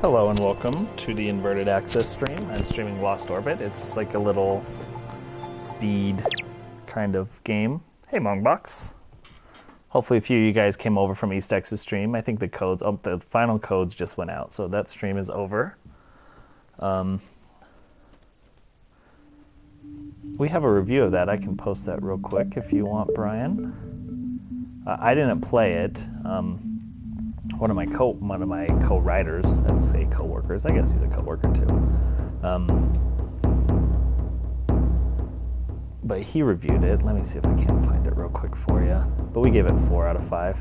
Hello and welcome to the Inverted Access stream. I'm streaming Lost Orbit. It's like a little speed kind of game. Hey Mongbox. Hopefully a few of you guys came over from East Texas stream. I think the codes, the final codes just went out, so that stream is over. We have a review of that. I can post that real quick if you want, Brian. I didn't play it. One of my co-writers, let's say co-workers, I guess he's a co-worker too. But he reviewed it. Let me see if I can find it real quick for you. But we gave it 4 out of 5.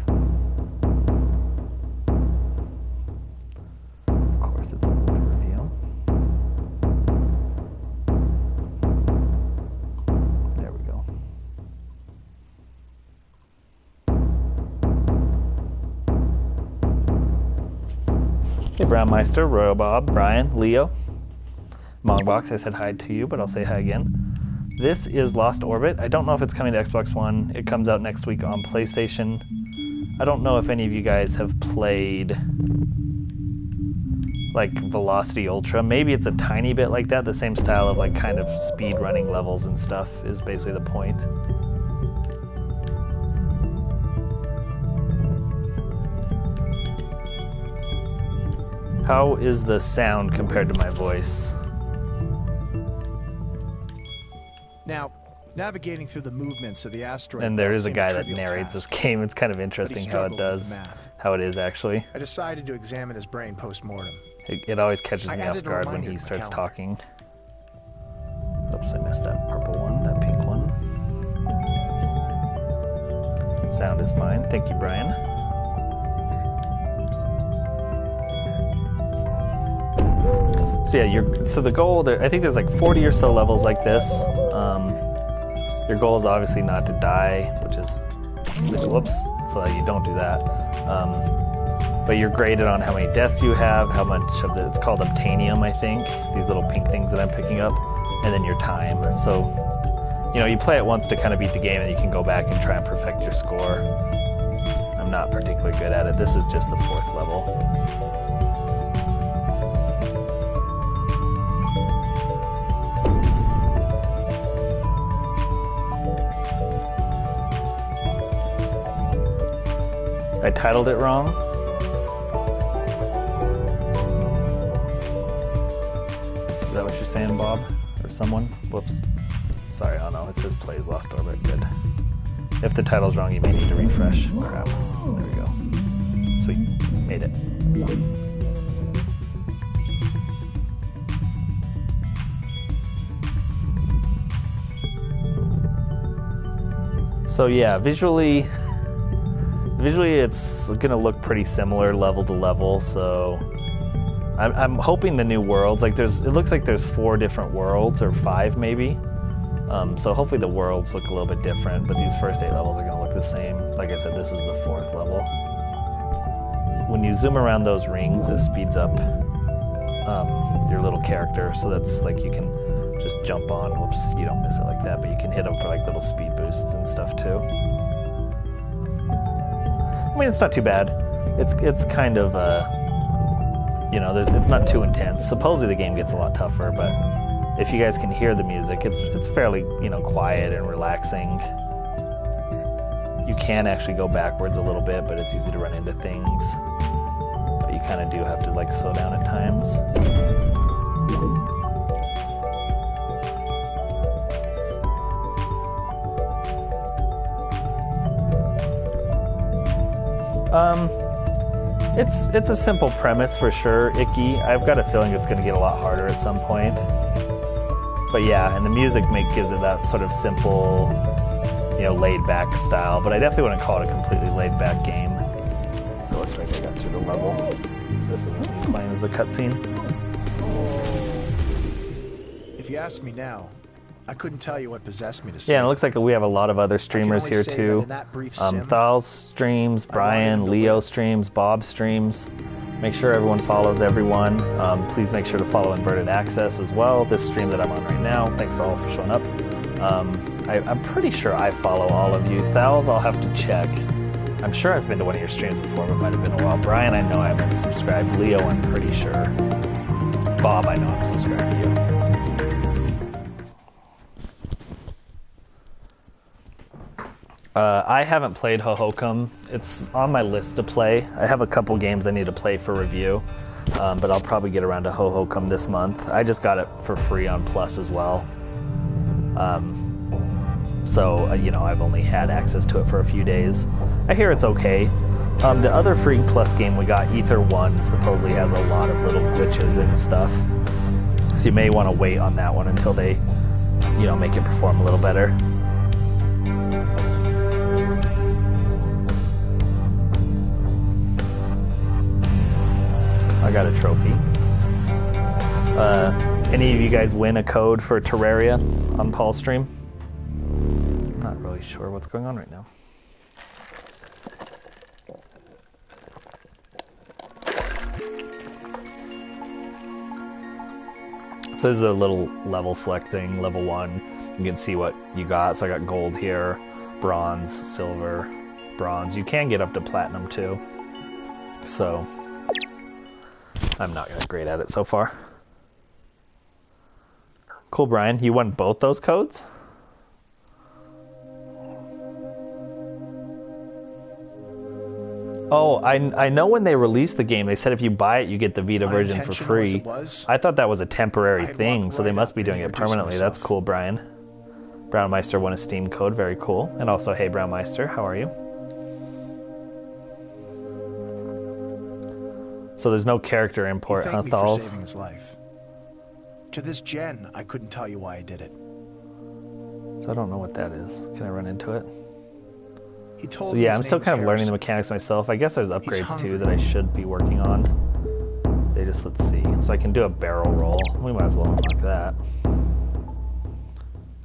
Of course, it's open to review. There we go. Hey, Brownmeister, Royal Bob, Brian, Leo, Mongbox. I said hi to you, but I'll say hi again. This is Lost Orbit. I don't know if it's coming to Xbox One. It comes out next week on PlayStation. I don't know if any of you guys have played like Velocity Ultra. Maybe it's a tiny bit like that. The same style of like kind of speed running levels and stuff is basically the point. How is the sound compared to my voice? Now, navigating through the movements of the asteroid. And there is a guy that narrates this game. It's kind of interesting how it does, how it is actually. I decided to examine his brain post-mortem. It always catches me off guard when he starts talking. Oops, I missed that purple one, that pink one. Sound is fine. Thank you, Brian. So yeah, so the goal there, I think there's like 40 or so levels like this. Your goal is obviously not to die, which is, whoops, so that you don't do that. But you're graded on how many deaths you have, how much of it's called obtainium, I think, these little pink things that I'm picking up, and then your time. So, you know, you play it once to kind of beat the game, and you can go back and try and perfect your score. I'm not particularly good at it. This is just the 4th level. I titled it wrong. Is that what you're saying, Bob? Or someone? Whoops. Sorry, oh no, it says Plays Lost Orbit. Good. If the title's wrong, you may need to refresh. Crap. There we go. Sweet. Made it. So yeah, visually it's gonna look pretty similar level to level, so I'm hoping the new worlds, like it looks like there's 4 different worlds, or 5 maybe, so hopefully the worlds look a little bit different, but these first 8 levels are gonna look the same. Like I said, this is the 4th level. When you zoom around those rings, it speeds up your little character, so that's like you can just jump on, whoops, you don't miss it like that, but you can hit them for like little speed boosts and stuff too. I mean, it's not too bad. It's kind of, you know, it's not too intense. Supposedly the game gets a lot tougher, but if you guys can hear the music, it's fairly, you know, quiet and relaxing. You can actually go backwards a little bit, but it's easy to run into things. But you kind of do have to, like, slow down at times. It's a simple premise for sure, Icky. I've got a feeling it's going to get a lot harder at some point. But yeah, and the music gives it that sort of simple, you know, laid-back style. But I definitely wouldn't call it a completely laid-back game. So it looks like I got through the level. This isn't me playing as a cutscene. If you ask me now, I couldn't tell you what possessed me to say. Yeah, and it looks like we have a lot of other streamers here too. Thal's streams, Brian, Leo streams, Bob streams. Make sure everyone follows everyone. Please make sure to follow Inverted Access as well. This stream that I'm on right now. Thanks all for showing up. I'm pretty sure I follow all of you. Thal's, I'll have to check. I'm sure I've been to one of your streams before, but it might have been a while. Brian, I know I haven't subscribed. Leo, I'm pretty sure. Bob, I know I'm subscribed to you. I haven't played Hohokam. It's on my list to play. I have a couple games I need to play for review, but I'll probably get around to Hohokam this month. I just got it for free on Plus as well. So, you know, I've only had access to it for a few days. I hear it's okay. The other free Plus game we got, Ether 1, supposedly has a lot of little glitches and stuff. So you may want to wait on that one until they, you know, make it perform a little better. I got a trophy. Any of you guys win a code for Terraria on Paul's stream? I'm not really sure what's going on right now. So this is a little level select thing, level 1. You can see what you got. So I got gold here, bronze, silver, bronze. You can get up to platinum too. So I'm not great at it so far. Cool, Brian. You won both those codes? Oh, I know when they released the game, they said if you buy it, you get the Vita version for free. I thought that was a temporary thing, so they must be doing it permanently. That's cool, Brian. Brownmeister won a Steam code. Very cool. And also, hey, Brownmeister, how are you? So there's no character import, huh, Thank me for saving his life. To this gen, I couldn't tell you why I did it. So I don't know what that is. Can I run into it? He told So me yeah, his I'm still name kind was of learning the Harrison. mechanics myself. I guess there's upgrades hungry. too that I should be working on. They just, let's see. So I can do a barrel roll. We might as well unlock that.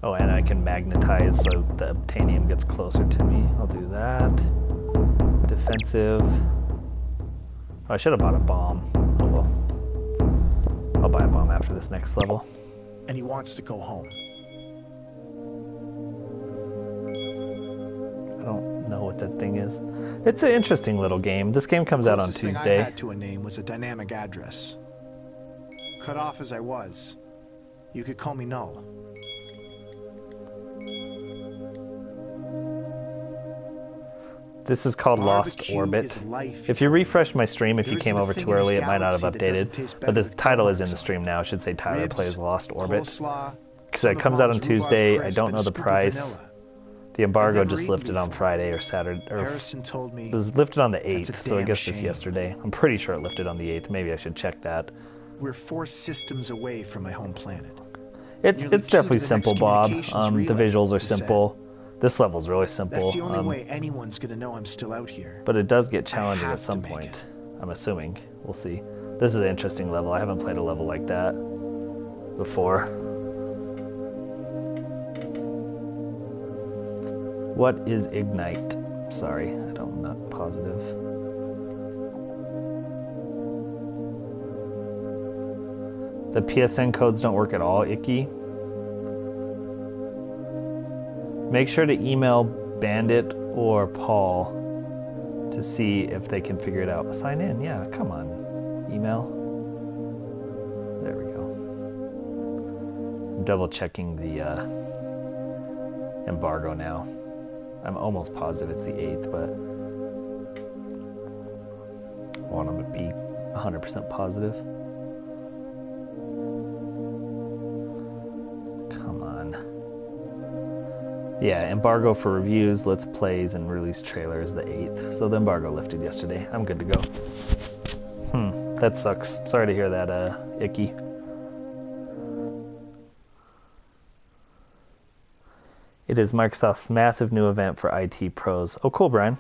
Oh, and I can magnetize so the obtanium gets closer to me. I'll do that. Defensive. Oh, I should have bought a bomb. Oh well. I'll buy a bomb after this next level. And he wants to go home. I don't know what that thing is. It's an interesting little game. This game comes out on Closest thing Tuesday. I had to a name was a dynamic address. Cut off as I was, you could call me Null. This is called Lost Barbecue Orbit. is life. If you refresh my stream, if you There came isn't a over thing too in this early, it might not have galaxy that doesn't updated. taste But better the with title is corn in the on stream now. It should say Tyler Ribs, Plays Lost Orbit. coleslaw, Because it comes out on Cinnabons, Tuesday. rhubarb I don't crisp, know and the a scoop of price. vanilla. The embargo I'd never just eaten lifted on before. Friday or Saturday. Or Harrison told me it was lifted on the 8th, that's a so I damn guess just shame. yesterday. I'm pretty sure it lifted on the 8th. Maybe I should check that. we're 4 systems away from my home planet. It's Nearly two definitely to the next simple, Bob. communications The relay, visuals are he said. simple. This level's really simple. That's the only way anyone's gonna know I'm still out here. But it does get challenging have at some to make point. it. I'm assuming. We'll see. This is an interesting level. I haven't played a level like that before. What is Ignite? Sorry, I'm not positive. The PSN codes don't work at all, Icky. Make sure to email Bandit or Paul to see if they can figure it out. Sign in, yeah, come on. Email. There we go. I'm double checking the embargo now. I'm almost positive it's the 8th, but I want them to be 100% positive. Come on. Yeah, embargo for reviews, let's plays, and release trailers the 8th. So the embargo lifted yesterday. I'm good to go. That sucks. Sorry to hear that, Icky. It is Microsoft's massive new event for IT pros. Oh, cool, Brian.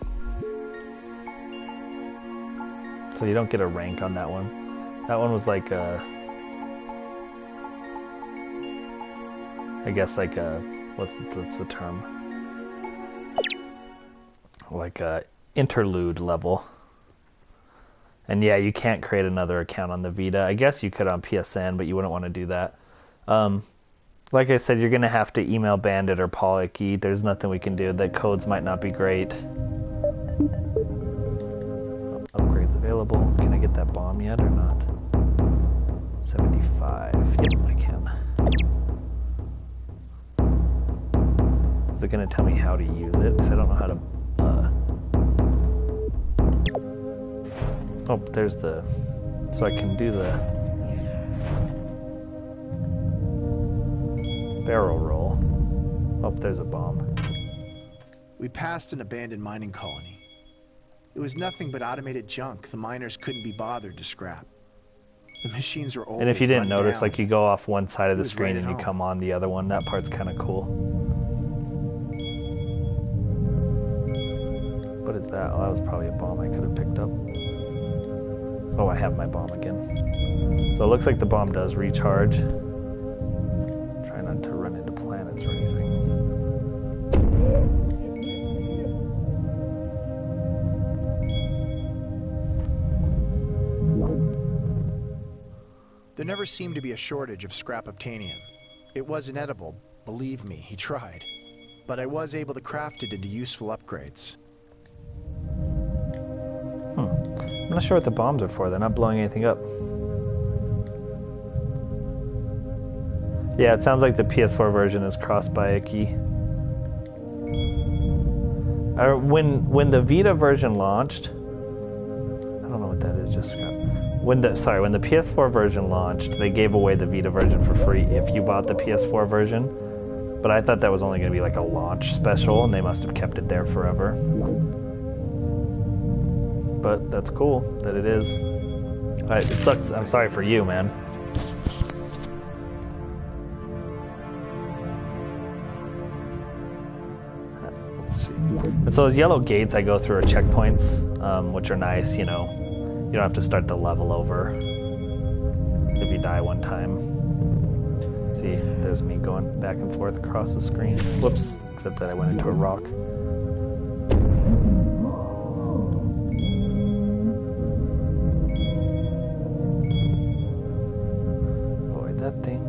So you don't get a rank on that one. That one was like I guess like what's the term? Like a interlude level. And yeah, you can't create another account on the Vita. I guess you could on PSN, but you wouldn't want to do that. Like I said, you're going to have to email Bandit or Paul Icky. There's nothing we can do. The codes might not be great. bomb yet or not? 75. Yep, I can. Is it going to tell me how to use it? Because I don't know how to... Oh, there's the... So I can do the... barrel roll. Oh, there's a bomb. We passed an abandoned mining colony. It was nothing but automated junk the miners couldn't be bothered to scrap. The machines were old. And if you didn't notice, down. like you go off one side of the was screen right and at you home. come on the other one. That part's kind of cool. What is that? Oh, that was probably a bomb I could have picked up. Oh, I have my bomb again. So it looks like the bomb does recharge. Try not to run into planets or anything. There never seemed to be a shortage of scrap obtanium. It wasn't edible, believe me, he tried. But I was able to craft it into useful upgrades. I'm not sure what the bombs are for. They're not blowing anything up. Yeah, it sounds like the PS4 version is crossed by a key. When the Vita version launched, I don't know what that is, just scrap. When the PS4 version launched, they gave away the Vita version for free if you bought the PS4 version. But I thought that was only going to be like a launch special, and they must have kept it there forever. But that's cool that it is. It sucks. I'm sorry for you, man. Let's see. And so those yellow gates I go through are checkpoints, which are nice, you know. You don't have to start the level over if you die one time. See, there's me going back and forth across the screen. Whoops, except that I went into a rock. Avoid that thing.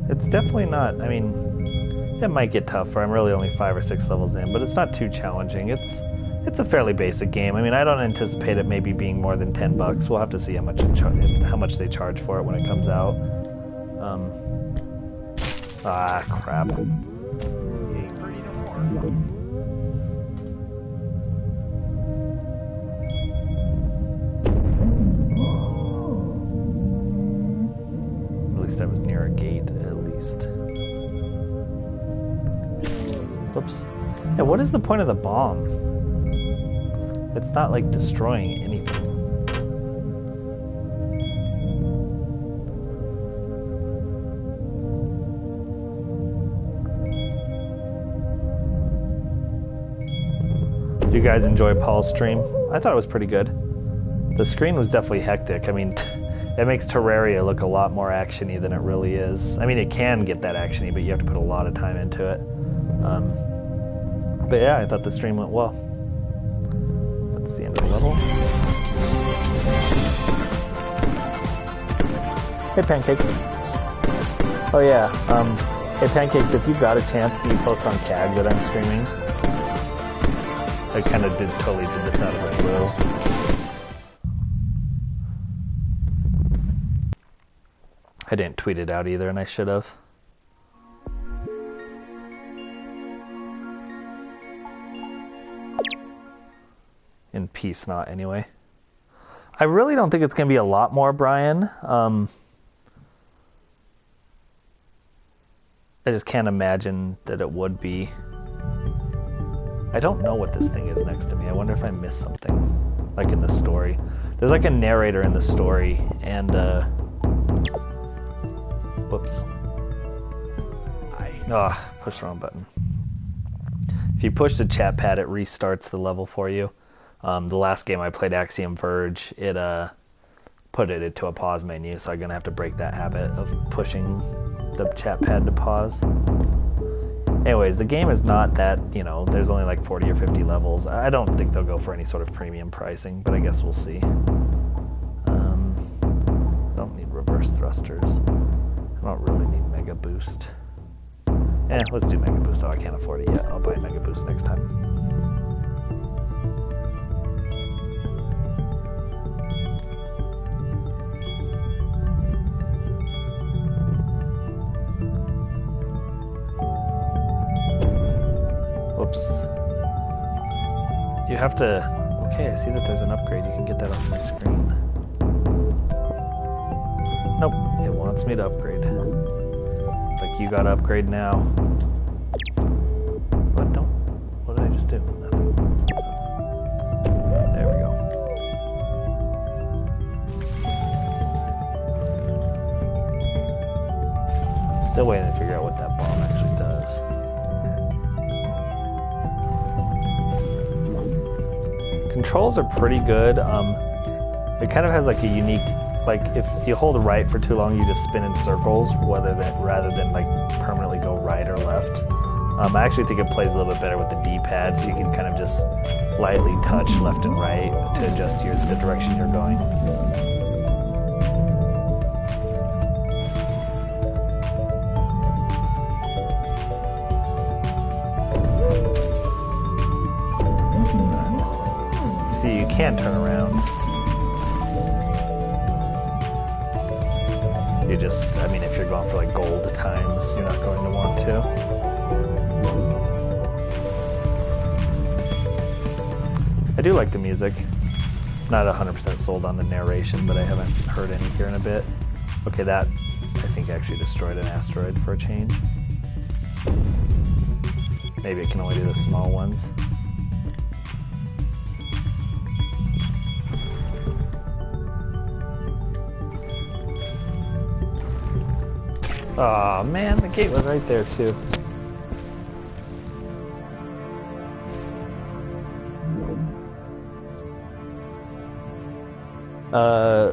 It's definitely not, I mean, it might get tougher. I'm really only 5 or 6 levels in, but it's not too challenging. It's a fairly basic game. I mean, I don't anticipate it maybe being more than $10. We'll have to see how much they charge for it when it comes out. Crap. You ain't pretty no more. At least I was near a gate, at least. Whoops. Yeah, what is the point of the bomb? It's not like destroying anything. Do you guys enjoy Paul's stream? I thought it was pretty good. The screen was definitely hectic. I mean, it makes Terraria look a lot more actiony than it really is. I mean, it can get that actiony, but you have to put a lot of time into it. But yeah, I thought the stream went well. That's the end of the level. Hey, Pancake. Oh yeah, hey Pancake, if you've got a chance, can you post on CAG that I'm streaming? I kind of totally did this out of the blue. I didn't tweet it out either, and I should have. In peace, not anyway. I really don't think it's going to be a lot more, Brian. I just can't imagine that it would be. I don't know what this thing is next to me. I wonder if I missed something, like in the story. There's like a narrator in the story, and whoops. Push the wrong button. If you push the chat pad, it restarts the level for you. The last game I played, Axiom Verge, it put it into a pause menu, so I'm gonna have to break that habit of pushing the chat pad to pause. Anyways, the game is not that, you know, there's only like 40 or 50 levels. I don't think they'll go for any sort of premium pricing, but I guess we'll see. Don't need reverse thrusters. I don't really need Mega Boost. Let's do Mega Boost. Oh, I can't afford it yet. I'll buy Mega Boost next time. Whoops. You have to... Okay, I see that there's an upgrade. You can get that off my screen. Nope, it wants me to upgrade. It's like, you gotta upgrade now. What? Don't. What did I just do? Nothing. So, there we go. Still waiting to figure out what that bomb actually does. Controls are pretty good. It kind of has like a unique, like if you hold right for too long, you just spin in circles, rather than like permanently go right or left. I actually think it plays a little bit better with the D-pad, so you can kind of just lightly touch left and right to adjust the direction you're going. See, you can turn around. You just, I mean, if you're going for like gold times, you're not going to want to. I do like the music. Not 100% sold on the narration, but I haven't heard any here in a bit. Okay, that I think actually destroyed an asteroid for a change. Maybe it can only do the small ones. Aw, man, the gate was right there, too.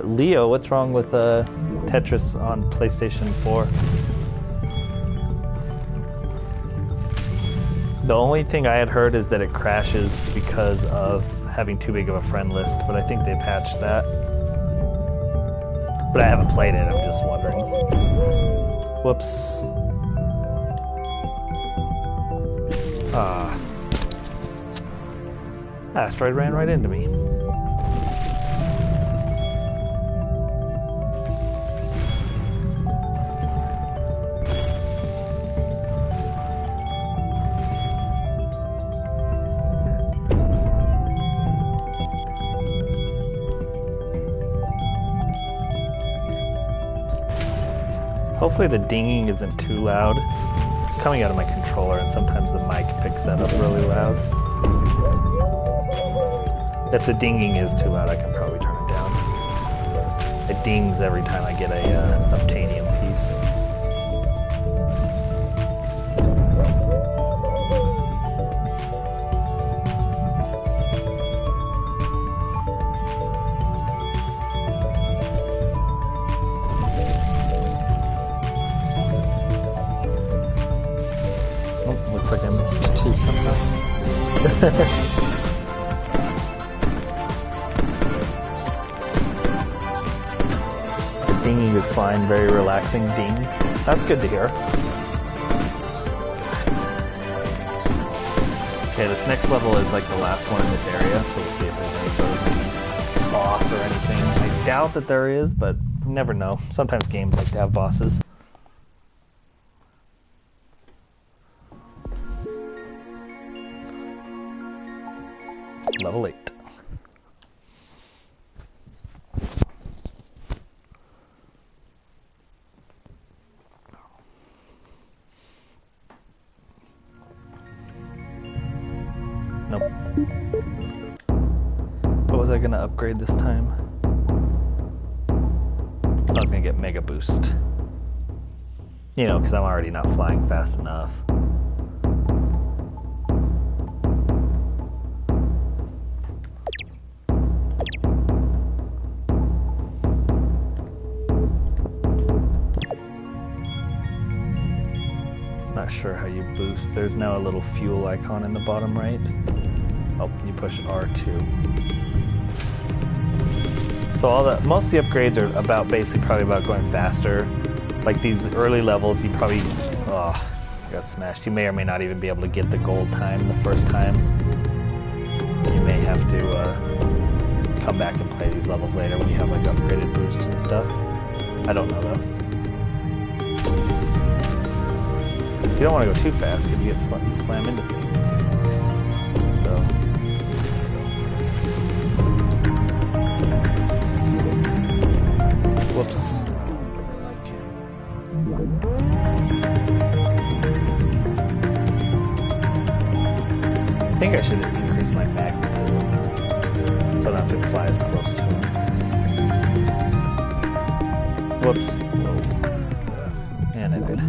Leo, what's wrong with Tetris on PlayStation 4? The only thing I had heard is that it crashes because of having too big of a friend list, but I think they patched that. But I haven't played it, I'm just wondering. Whoops. Asteroid ran right into me. Hopefully the dinging isn't too loud. It's coming out of my controller, and sometimes the mic picks that up really loud. If the dinging is too loud, I can probably turn it down. It dings every time I get a obtainium piece. Like I missed two somehow. The dinging is fine, very relaxing ding. That's good to hear. Okay, this next level is like the last one in this area, so we'll see if there's any sort of boss or anything. I doubt that there is, but you never know. Sometimes games like to have bosses. Level 8. Nope. What was I gonna upgrade this time? I was gonna get Mega Boost. You know, because I'm already not flying fast enough. Not sure how you boost. There's now a little fuel icon in the bottom right. Oh, you push R2. So most of the upgrades are about basically probably about going faster. Like these early levels, you probably got smashed. You may or may not even be able to get the gold time the first time. You may have to come back and play these levels later when you have like upgraded boost and stuff. I don't know though. You don't want to go too fast because you get slam into things. So. Whoops. I think I should increase my magnetism so I don't have to fly as close to him. Whoops. Whoa. And I did.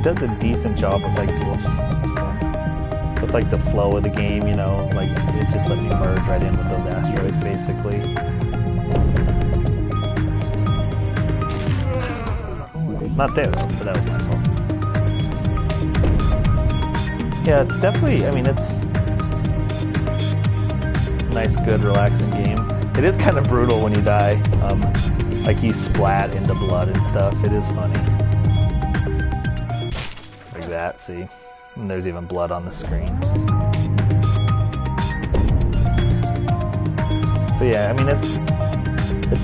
Does a decent job of like, with like the flow of the game, you know, like it just let me merge right in with those asteroids basically. Not there though, but that was my fault. Yeah, it's definitely, I mean, it's a nice, good, relaxing game. It is kind of brutal when you die, like you splat into blood and stuff. It is funny. That, see? And there's even blood on the screen. So yeah, I mean it's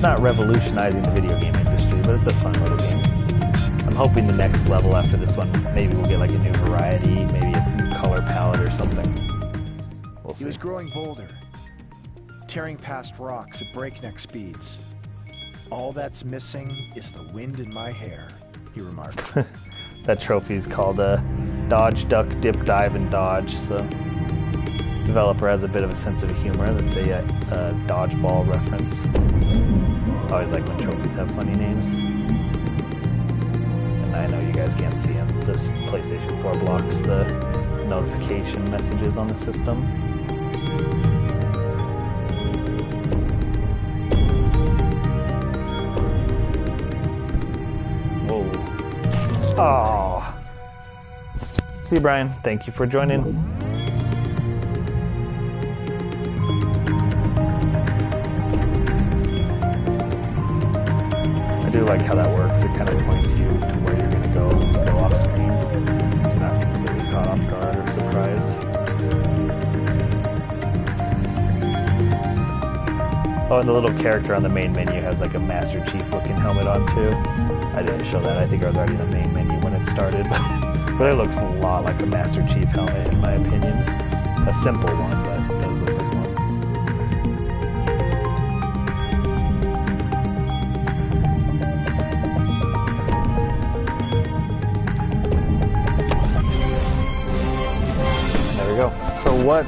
not revolutionizing the video game industry, but it's a fun little game. I'm hoping the next level after this one, maybe we'll get like a new variety, maybe a new color palette or something. We'll see. He was growing bolder, tearing past rocks at breakneck speeds. All that's missing is the wind in my hair, he remarked. That trophy's called Dodge, Duck, Dip, Dive, and Dodge, so developer has a bit of a sense of humor. That's a dodgeball reference. I always like when trophies have funny names. And I know you guys can't see them. This PlayStation 4 blocks the notification messages on the system. Oh. See you, Brian. Thank you for joining. I do like how that works. It kind of points you to where you're going to go off screen. So you're not completely caught off guard or surprised. Oh, and the little character on the main menu has like a Master Chief looking helmet on too. I didn't show that. I think I was already in the main menu when it started. But it looks a lot like a Master Chief helmet in my opinion. A simple one, but it does look like one. There we go. So what,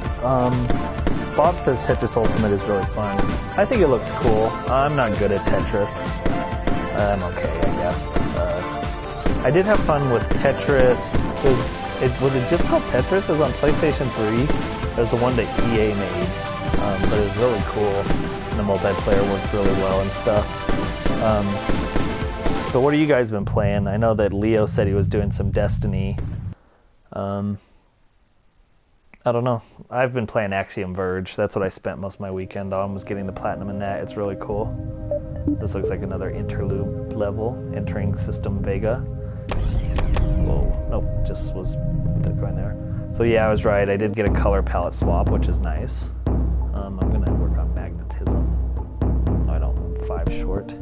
Bob says Tetris Ultimate is really fun. I think it looks cool. I'm not good at Tetris. I'm okay, I guess. I did have fun with Tetris. Was it just called Tetris? It was on PlayStation 3. It was the one that EA made. But it was really cool. And the multiplayer worked really well and stuff. But what have you guys been playing? I know that Leo said he was doing some Destiny. I don't know. I've been playing Axiom Verge. That's what I spent most of my weekend on, was getting the platinum in that. It's really cool. This looks like another interlude level, entering System Vega. Whoa, nope, just was going there. So yeah, I was right. I did get a color palette swap, which is nice. I'm gonna work on magnetism. I don't, 5 short.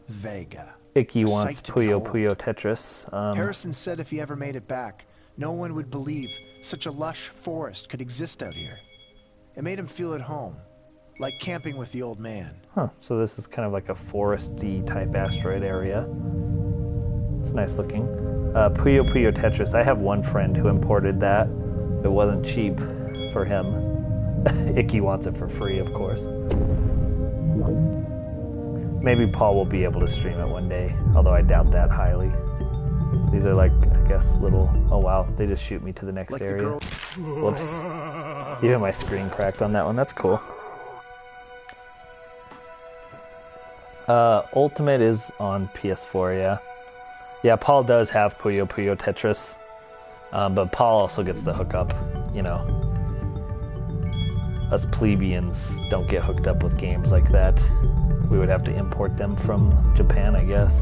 Vega. Icky wants Puyo Puyo Tetris. Harrison said if he ever made it back, no one would believe such a lush forest could exist out here. It made him feel at home, like camping with the old man. Huh, so this is kind of like a foresty type asteroid area. It's nice looking. Puyo Puyo Tetris. I have one friend who imported that. It wasn't cheap for him. Icky wants it for free, of course. Maybe Paul will be able to stream it one day, although I doubt that highly. These are like, I guess, little... Oh wow, they just shoot me to the next area. Whoops. Even my screen cracked on that one. That's cool. Ultimate is on PS4, yeah. Yeah, Paul does have Puyo Puyo Tetris, but Paul also gets the hookup, you know. Us plebeians don't get hooked up with games like that. We would have to import them from Japan, I guess.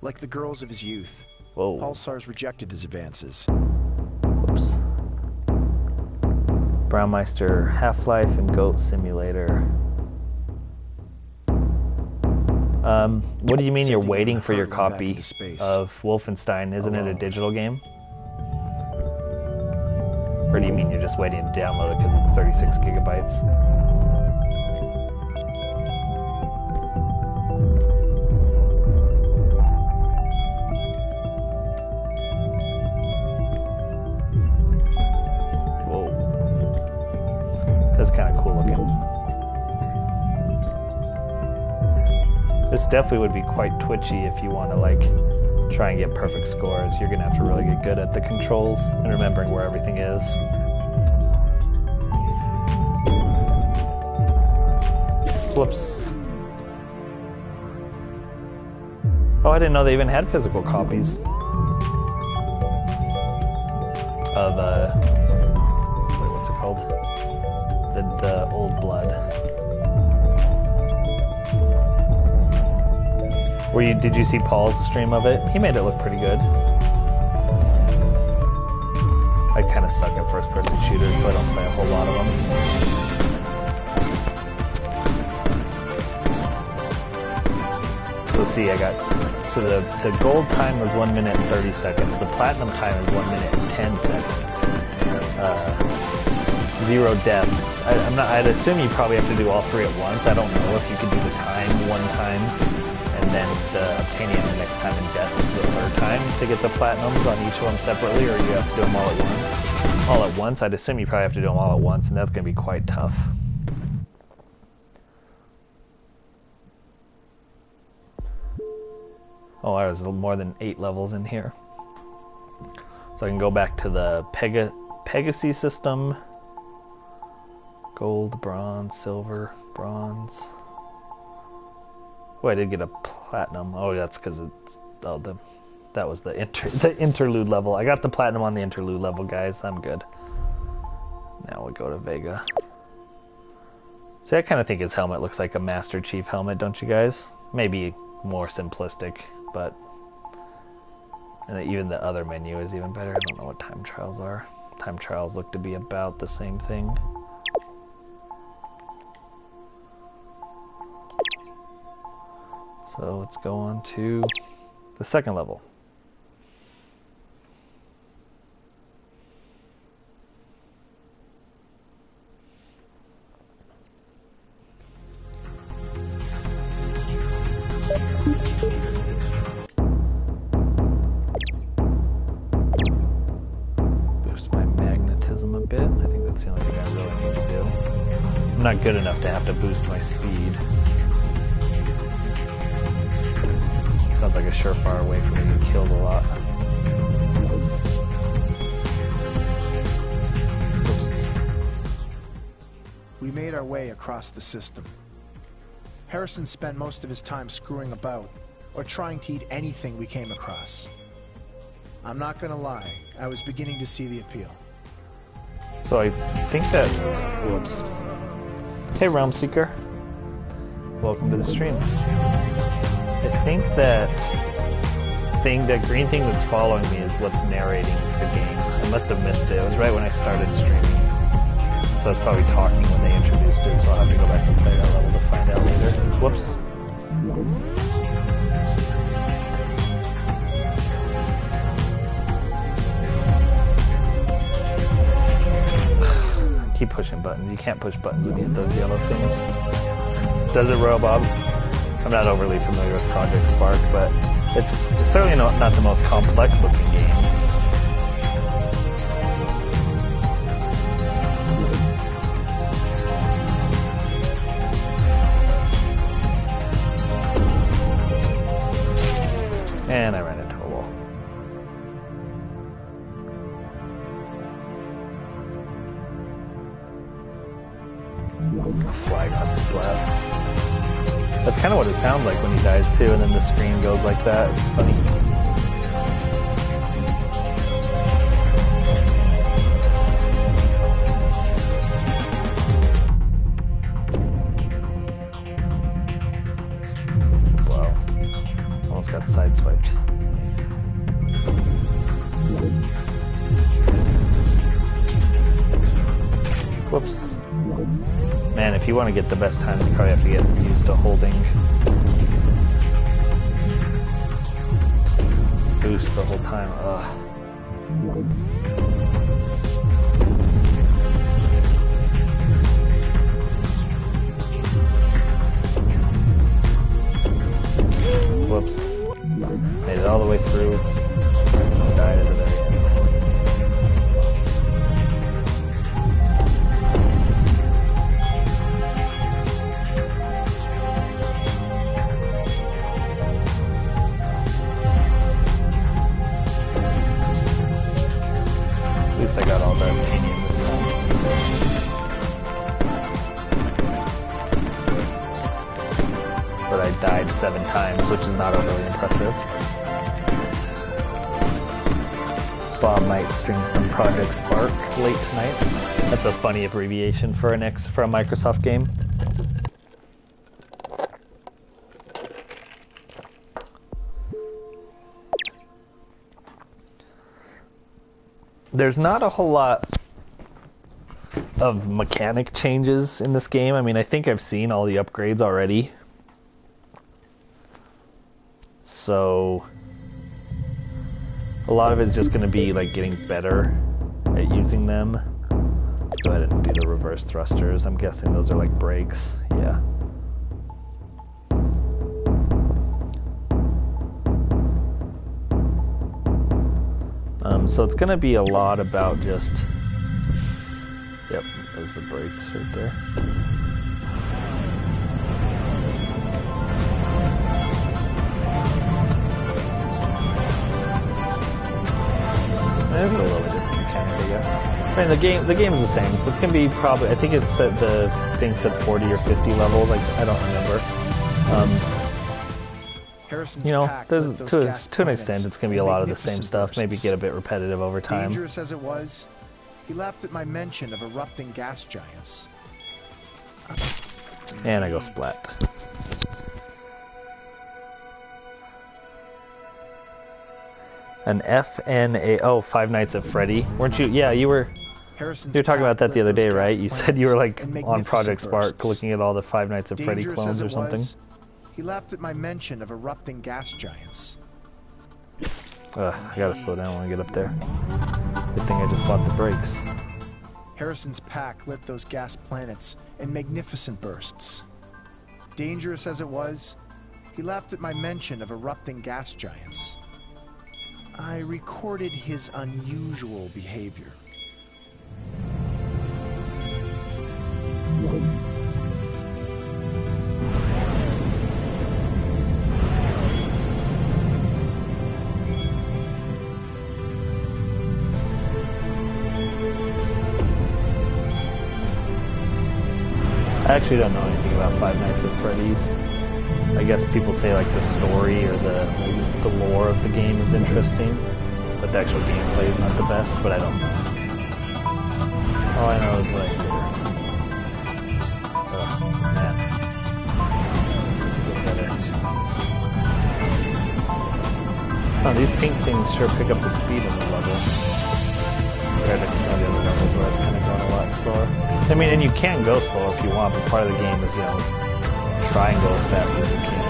Like the girls of his youth, Whoa. Pulsar's rejected his advances. Whoops. Braumeister, Half-Life, and Goat Simulator. What do you mean you're waiting for your copy of Wolfenstein? Isn't it a digital game? Or do you mean you're just waiting to download it because it's 36 gigabytes? Whoa. That's kind of cool looking. This definitely would be quite twitchy if you want to like try and get perfect scores. You're gonna have to really get good at the controls and remembering where everything is. Whoops. Oh, I didn't know they even had physical copies of wait, what's it called? The Old Blood. Did you see Paul's stream of it? He made it look pretty good. I kind of suck at first-person shooters, so I don't play a whole lot of them. So see, the gold time was 1 minute and 30 seconds. The platinum time is 1 minute and 10 seconds. 0 deaths. I'd assume you probably have to do all three at once. I don't know if you could do the time one time and then the Obtanium the next time and deaths the third time to get the platinums on each of them separately, or you have to do them all at once. All at once, I'd assume you probably have to do them all at once, and that's going to be quite tough. Oh, I was more than 8 levels in here. So I can go back to the Pegasus system. Gold, bronze, silver, bronze. Oh, I did get a platinum. Oh, that's because it's that was the interlude level. I got the platinum on the interlude level, guys. I'm good. Now we go to Vega. See, I kind of think his helmet looks like a Master Chief helmet, don't you guys? Maybe more simplistic, but and even the other menu is even better. I don't know what time trials are. Time trials look to be about the same thing. So let's go on to the second level. Boost my magnetism a bit. I think that's the only thing I really need to do. I'm not good enough to have to boost my speed. Sounds like a surefire way for me to get killed a lot. Oops. We made our way across the system. Harrison spent most of his time screwing about, or trying to eat anything we came across. I'm not gonna lie, I was beginning to see the appeal. So I think that... Whoops. Hey, Realm Seeker. Welcome to the stream. I think that green thing that's following me is what's narrating the game. I must have missed it. It was right when I started streaming. So I was probably talking when they introduced it, so I'll have to go back and play that level to find out later. Whoops. Keep pushing buttons. You can't push buttons when you hit those yellow things. Does it, Royal Bob? I'm not overly familiar with Project Spark, but it's certainly not the most complex looking game. And I ran into a wall. A fly got splat. That's kind of it sounds like when he dies too, and then the screen goes like that. It's funny. Wow. Almost got sideswiped. Whoops. Man, if you want to get the best time, you probably have to get used to holding boost the whole time. Ugh. Whoops. Made it all the way through. Died at the very end. I got all the opinion this time. But I died 7 times, which is not overly impressive. Bob might stream some Project Spark late tonight. That's a funny abbreviation for a Microsoft game. There's not a whole lot of mechanic changes in this game. I mean, I think I've seen all the upgrades already. So a lot of it's just going to be like getting better at using them. Let's go ahead and do the reverse thrusters. I'm guessing those are like brakes. Yeah. So it's going to be a lot about just... Yep, there's the brakes right there. There's a little bit different mechanic, I guess. I mean, the game is the same, so it's going to be probably... I think it's at the thing said 40 or 50 levels, like, I don't remember. You know, to an extent, it's going to be a lot of the same stuff. Maybe get a bit repetitive over time. Dangerous as it was, he laughed at my mention of erupting gas giants. And I go splat. An FNA. Oh, Five Nights at Freddy. Weren't you? Yeah, you were. You were talking about that the other day, right? You said you were like on Project Spark, looking at all the Five Nights at Freddy clones or something. He laughed at my mention of erupting gas giants. I gotta slow down when I get up there. Good thing I just bought the brakes. Harrison's pack lit those gas planets in magnificent bursts. Dangerous as it was, he laughed at my mention of erupting gas giants. I recorded his unusual behavior. I actually don't know anything about Five Nights at Freddy's. I guess people say like the story or the lore of the game is interesting, but the actual gameplay is not the best, but I don't know. All I know is what I hear. Oh, man. Get better. Oh, these pink things sure pick up the speed in the level. Compared to some of the other levels where it's kind of going a lot slower. I mean, and you can go slower if you want, but part of the game is, you know, try and go as fast as you can.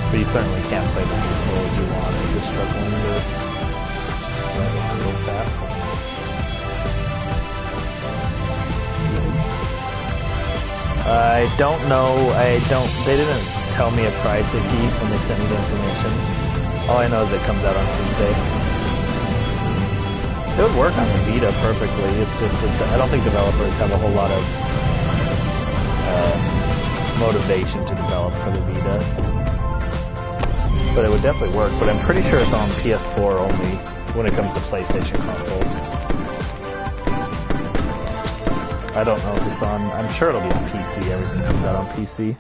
But you certainly can't play this as slow as you want if you're struggling to go fast. I don't know. They didn't tell me a price at Heat when they sent me the information. All I know is it comes out on Tuesday. It would work on the Vita perfectly. It's just that I don't think developers have a whole lot of motivation to develop for the Vita. But it would definitely work. But I'm pretty sure it's on PS4 only when it comes to PlayStation consoles. I don't know if it's on. I'm sure it'll be on PC. Everything comes out on PC.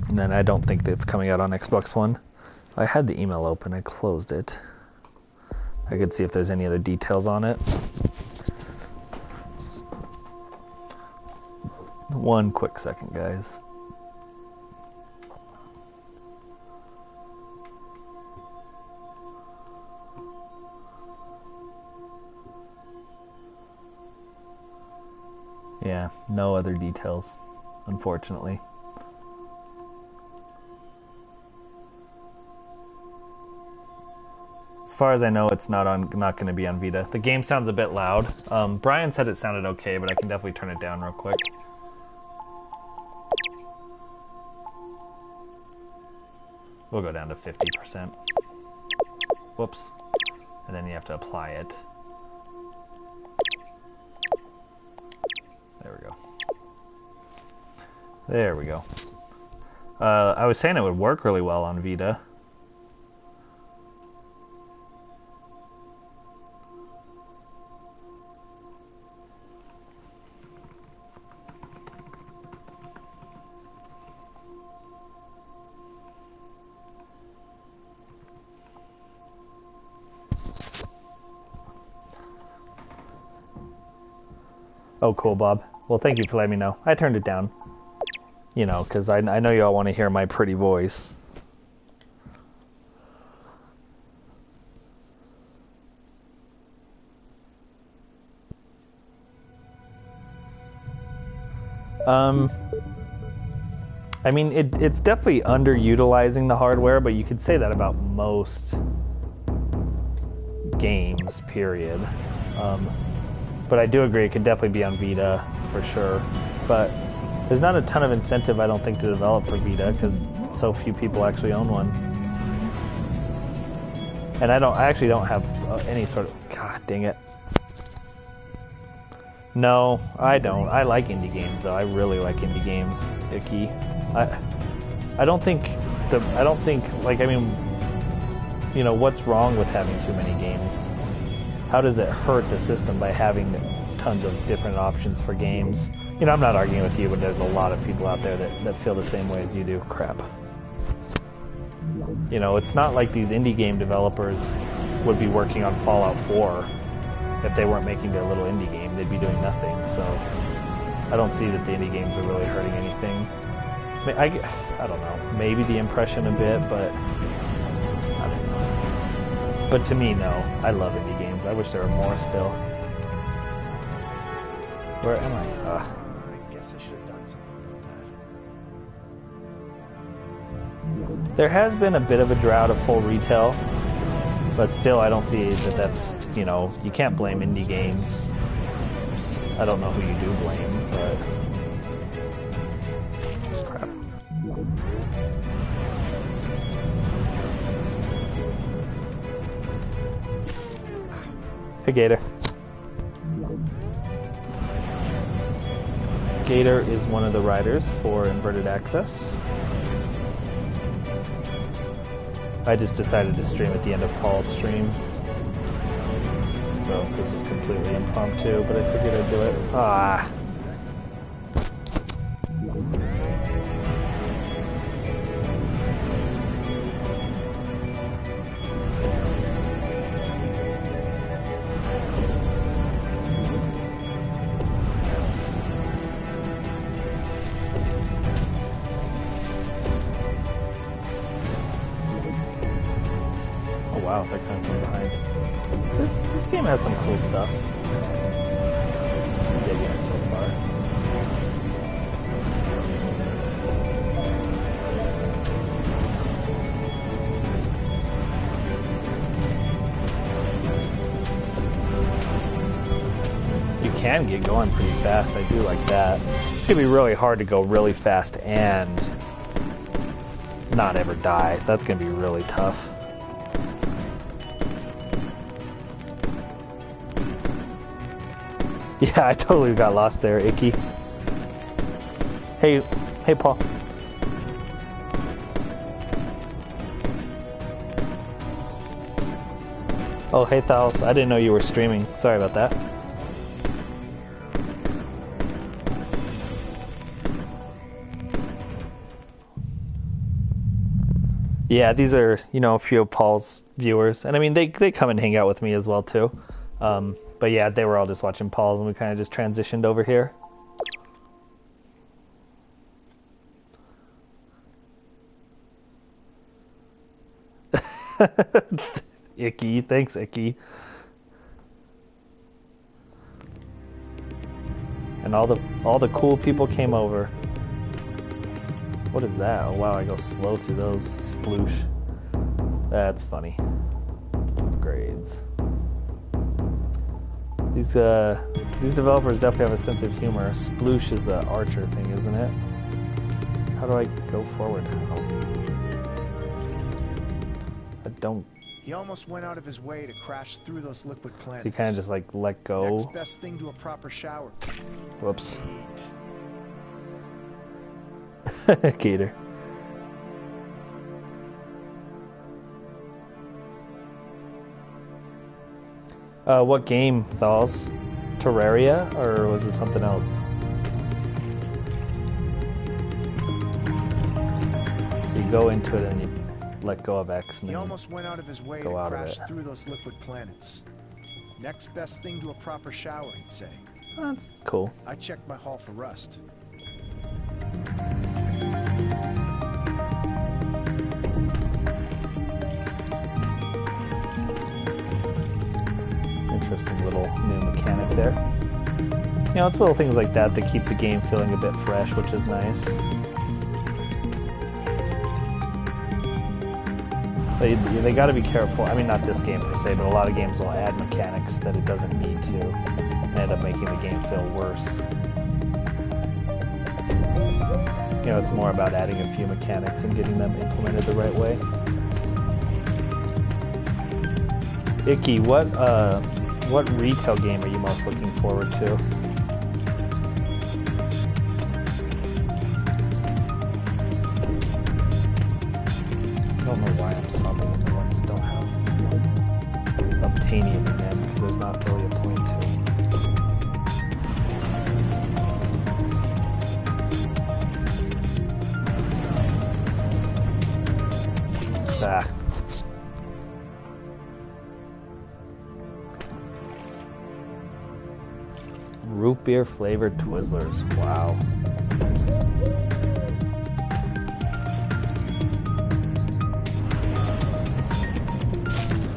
And then I don't think that it's coming out on Xbox One. I had the email open. I closed it. I could see if there's any other details on it. One quick second, guys. Yeah, no other details, unfortunately. As far as I know, it's not going to be on Vita. The game sounds a bit loud. Brian said it sounded okay, but I can definitely turn it down real quick. We'll go down to 50%. Whoops. And then you have to apply it. There we go. There we go. I was saying it would work really well on Vita. Oh, cool, Bob. Well, thank you for letting me know. I turned it down. You know, because I know you all want to hear my pretty voice. I mean, it's definitely underutilizing the hardware, but you could say that about most games, period. But I do agree it could definitely be on Vita for sure. But there's not a ton of incentive, I don't think, to develop for Vita because so few people actually own one. And I actually don't have any sort of, god dang it. No, I don't. I like indie games though. I really like indie games, Icky. I don't think like, I mean, you know, what's wrong with having too many games? How does it hurt the system by having tons of different options for games? You know, I'm not arguing with you, but there's a lot of people out there that feel the same way as you do. Crap. You know, it's not like these indie game developers would be working on Fallout 4 if they weren't making their little indie game. They'd be doing nothing, so I don't see that the indie games are really hurting anything. I don't know. Maybe the impression a bit, but I don't know. But to me, no. I love indie games. I wish there were more still. Where am I? I guess I should have done something about that. There has been a bit of a drought of full retail, but still I don't see that that's, you know, you can't blame indie games. I don't know who you do blame, but... crap. Hey, Gator. Gator is one of the writers for Inverted Access. I just decided to stream at the end of Paul's stream. So this was completely impromptu, but I figured I'd do it. Ah. Wow, that kind of from behind. This game has some cool stuff. I'm digging it so far. You can get going pretty fast. I do like that. It's gonna be really hard to go really fast and not ever die. That's gonna be really tough. Yeah, I totally got lost there, Icky. Hey, Paul. Oh, hey, Thals. I didn't know you were streaming. Sorry about that. Yeah, these are, you know, a few of Paul's viewers. And I mean, they come and hang out with me as well, too. But yeah, they were all just watching Paul's, and we kind of just transitioned over here. Icky, thanks, Icky. And all the cool people came over. What is that? Oh wow, I go slow through those. Sploosh. That's funny. Upgrades. These developers definitely have a sense of humor. Sploosh is an Archer thing, isn't it? How do I go forward? I don't. He almost went out of his way to crash through those liquid planets. So you kind of just like let go. Next best thing to a proper shower. Whoops. Gator. What game, Thals? Terraria, or was it something else? So you go into it and you let go of X and he then almost went out of his way to crash through those liquid planets. Next best thing to a proper shower, he'd say. That's cool. I checked my hull for rust. Interesting little new mechanic there. You know, it's little things like that that keep the game feeling a bit fresh, which is nice. They got to be careful. I mean, not this game per se, but a lot of games will add mechanics that it doesn't need to, and end up making the game feel worse. You know, it's more about adding a few mechanics and getting them implemented the right way. Icky, what retail game are you most looking forward to? I don't know why I'm snubbing the ones that don't have obtainium in them, because there's not really a point to. Ah. Root beer flavored Twizzlers. Wow.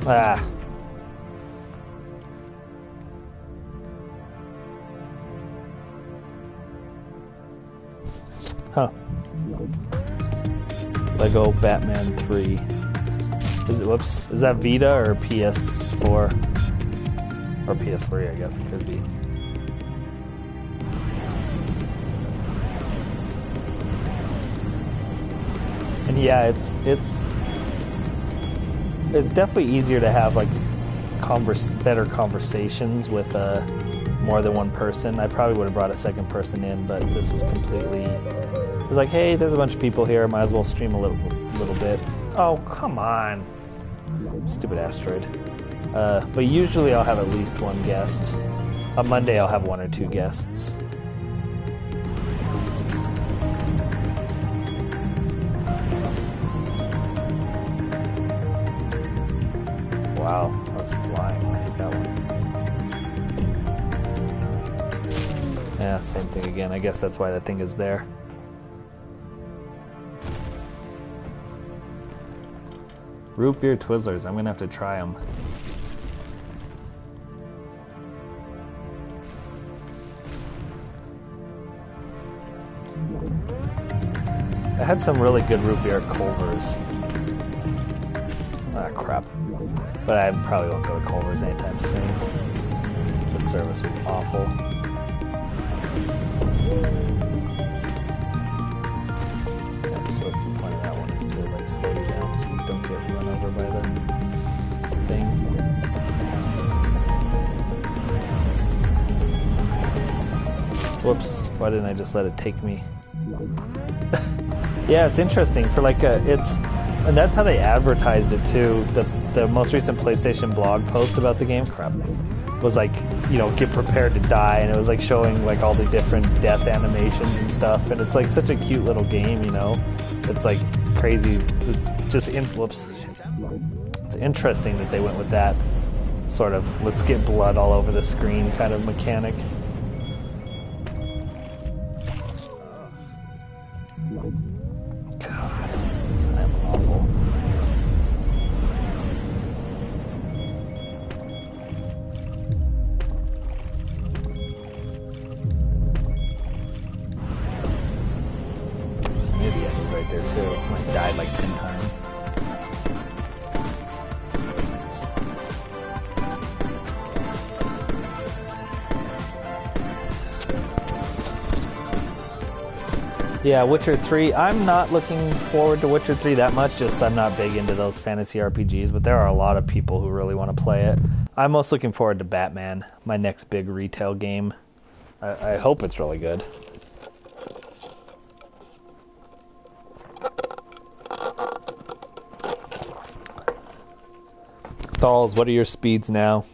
Ah. Huh. Lego Batman 3. Whoops. Is that Vita or PS4? Or PS3, I guess it could be. And yeah, it's definitely easier to have like better conversations with more than one person. I probably would have brought a second person in, but this was completely. It was like, hey, there's a bunch of people here. Might as well stream a little bit. Oh, come on, stupid asteroid. But usually I'll have at least one guest. On Monday I'll have one or two guests. Wow, that's flying. I hit that one. Yeah, same thing again. I guess that's why that thing is there. Root beer Twizzlers. I'm gonna have to try them. I had some really good root beer Culver's. Ah, crap. But I probably won't go to Culver's anytime soon. The service was awful. Yeah, so that's the point of that one, is to like slow you down so you don't get run over by the thing. Whoops, why didn't I just let it take me? Yeah, it's interesting for like and that's how they advertised it too. The most recent PlayStation blog post about the game, was like, you know, get prepared to die, and it was like showing like all the different death animations and stuff, and it's like such a cute little game, you know. It's like crazy. It's just whoops. It's interesting that they went with that sort of let's get blood all over the screen kind of mechanic. God, I'm awful. Maybe I was right there too. I died like 10 times. Yeah, Witcher 3. I'm not looking forward to Witcher 3 that much, just I'm not big into those fantasy RPGs, but there are a lot of people who really want to play it. I'm most looking forward to Batman, my next big retail game. I hope it's really good. Thalls, what are your speeds now?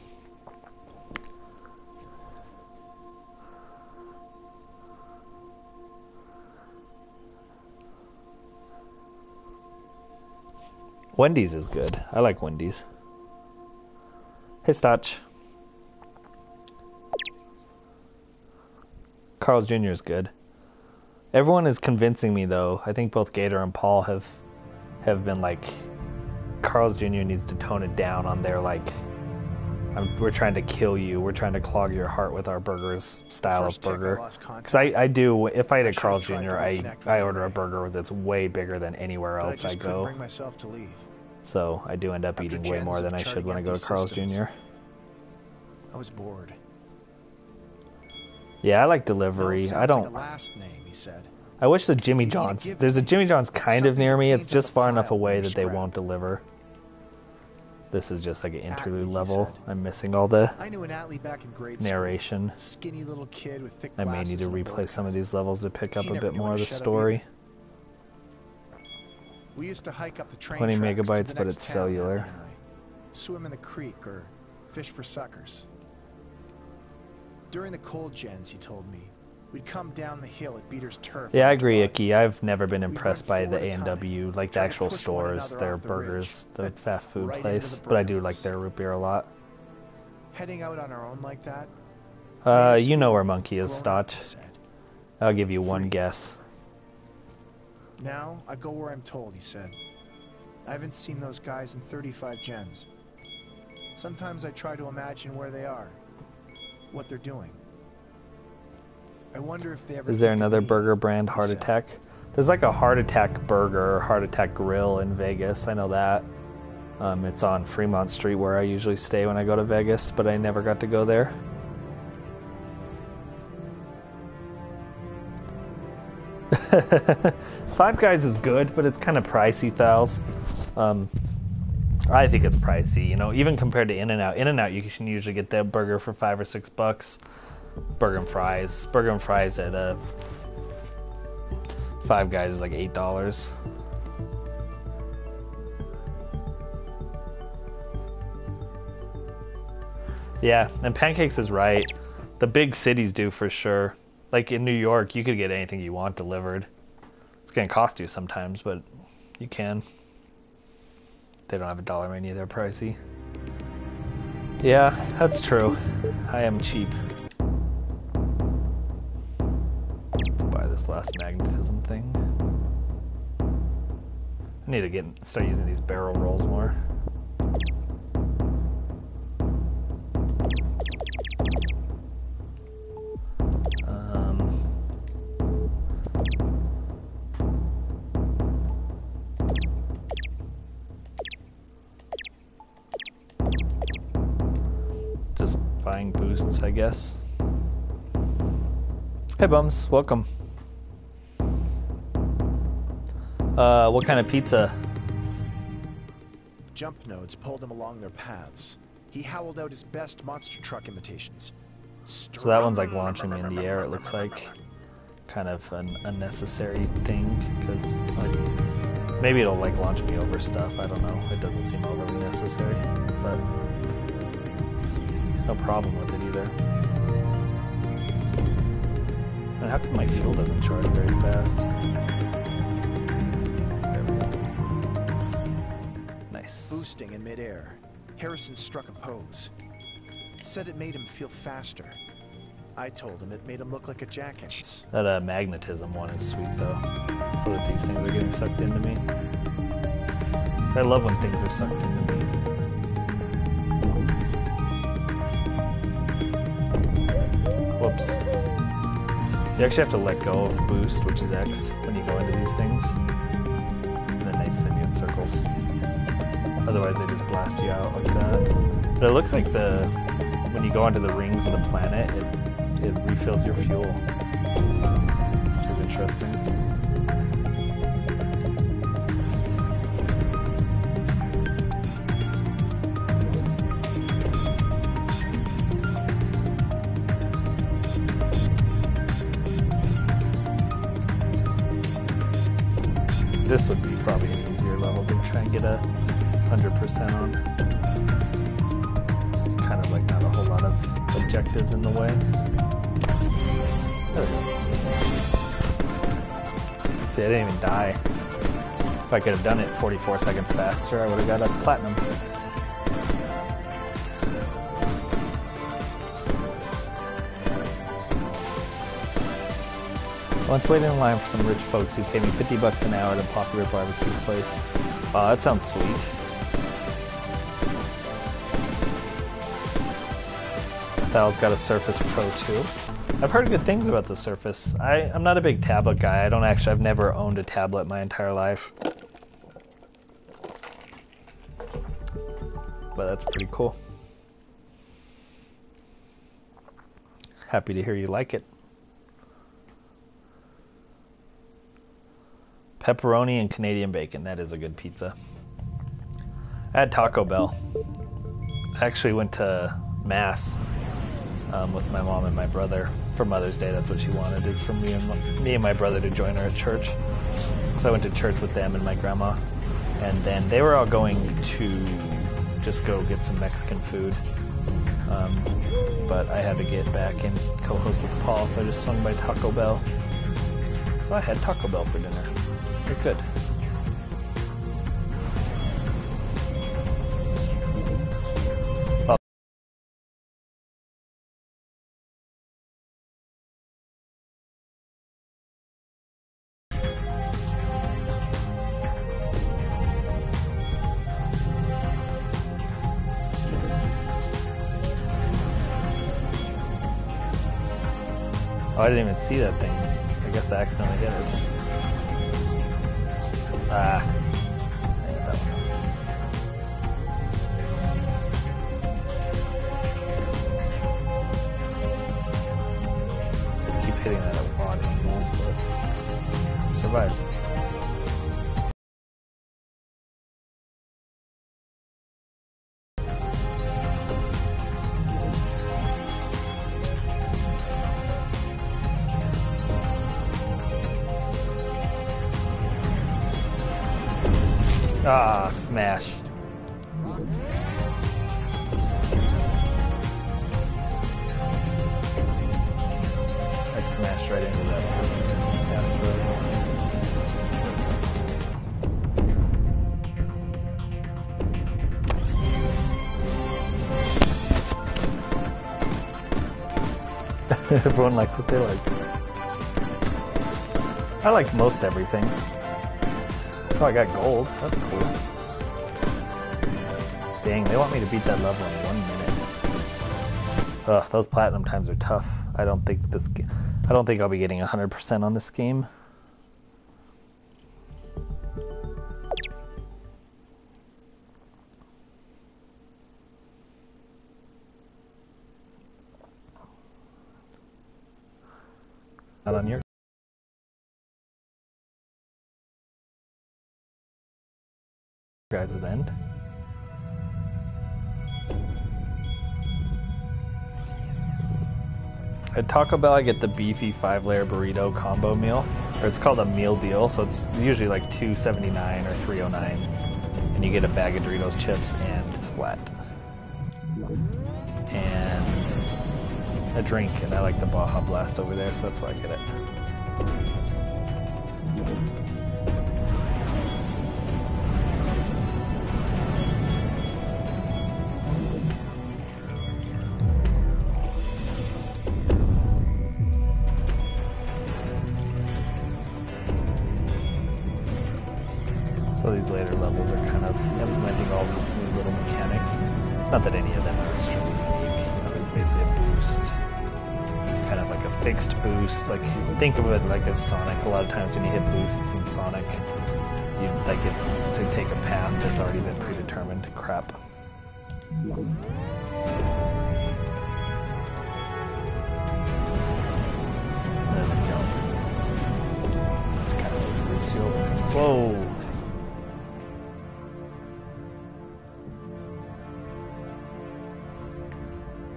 Wendy's is good. I like Wendy's. Hey, Stotch. Carl's Jr. is good. Everyone is convincing me, though. I think both Gator and Paul have been like, Carl's Jr. needs to tone it down on their, like, we're trying to kill you. We're trying to clog your heart with our burgers style of burger. Because I do, if I eat at Carl's Jr., I order a burger that's way bigger than anywhere else I go. Bring myself to leave. So I do end up eating way more than I should when I go to Carl's Jr. I was bored. Yeah, I like delivery. I don't. Like a last name, he said. I wish the Jimmy John's. There's a Jimmy John's kind of near me. It's just far enough away that they won't deliver. This is just like an interlude level. I'm missing all the narration. Skinny little kid with thick I may need to replay some of these levels to pick up a bit more of the story. We used to hike up the train 20 megabytes, but it's cellular. Swim in the creek or fish for suckers. During the cold gens, he told me, we'd come down the hill at Beater's Turf. Yeah, I agree, Icky. I've never been impressed by the A&W, like the actual stores, their burgers, the fast food place, but I do like their root beer a lot. Heading out on our own like that? You know where Monkey is, Stotch. I'll give you one guess. Now, I go where I'm told, he said. I haven't seen those guys in 35 gens. Sometimes I try to imagine where they are, what they're doing. I wonder if they ever. Is there another burger brand, Heart Attack? There's like a Heart Attack burger or Heart Attack grill in Vegas. I know that. It's on Fremont Street where I usually stay when I go to Vegas, but I never got to go there. Five Guys is good, but it's kind of pricey, Thals. I think it's pricey, you know, even compared to In-N-Out. In-N-Out, you can usually get that burger for $5 or $6. Burger and fries at Five Guys is like $8. Yeah, and Pancakes is right. The big cities do for sure. Like in New York, you could get anything you want delivered. It's gonna cost you sometimes, but you can. They don't have a dollar menu, they're pricey. Yeah, that's true. I am cheap. Let's buy this last magnetism thing. I need to start using these barrel rolls more. Just buying boosts, I guess. Hey Bums, welcome. What kind of pizza? Jump nodes pulled him along their paths. He howled out his best monster truck imitations. So that one's like launching me in the air, it looks like. Kind of an unnecessary thing, because like, maybe it'll like launch me over stuff, I don't know. It doesn't seem overly necessary, but no problem with it either. And how come my fuel doesn't charge very fast? There we go. twisting in midair, Harrison struck a pose. Said it made him feel faster. I told him it made him look like a jackass. That magnetism one is sweet though, so that these things are getting sucked into me. I love when things are sucked into me. Whoops. You actually have to let go of boost, which is X, when you go into these things. And then they send you in circles. Otherwise they just blast you out like that. But it looks like when you go into the rings of the planet, it refills your fuel. Which is interesting. This would be probably an easier level to try and get a 100% on. It's kind of like not a whole lot of objectives in the way. There we go. See, I didn't even die. If I could have done it 44 seconds faster, I would have got a platinum. Once waiting in line for some rich folks who pay me $50 an hour at a popular barbecue place. Oh, that sounds sweet. Val's got a Surface Pro 2. I've heard good things about the Surface. I'm not a big tablet guy. I've never owned a tablet my entire life. But that's pretty cool. Happy to hear you like it. Pepperoni and Canadian bacon. That is a good pizza. I had Taco Bell. I actually went to Mass with my mom and my brother for Mother's Day. That's what she wanted, is for me and my brother to join her at church. So I went to church with them and my grandma. And then they were all going to just go get some Mexican food. But I had to get back and co-host with Paul, so I just swung by Taco Bell. So I had Taco Bell for dinner. It was good. Oh, I didn't even see that thing. I guess I accidentally hit it. Ah. I hit that one. I keep hitting that a lot in the mouse, but survive. Ah, smash. I smashed right into that asteroid. Everyone likes what they like. I like most everything. Oh, I got gold. That's cool. Dang, they want me to beat that level in 1 minute. Ugh, those platinum times are tough. I don't think I'll be getting 100% on this game. Not on your guys' end. At Taco Bell, I get the beefy 5-layer burrito combo meal, or it's called a meal deal, so it's usually like $2.79 or $3.09, and you get a bag of Doritos chips and Splat, and a drink, and I like the Baja Blast over there, so that's why I get it. later levels are kind of implementing all these new little mechanics. Not that any of them are extremely unique. You know, there's basically a boost, kind of like a fixed boost. Like, think of it like as Sonic. A lot of times when you hit boosts in Sonic, like it's to take a path that's already been predetermined. Crap. There we go. Kind of just loops you over. Whoa!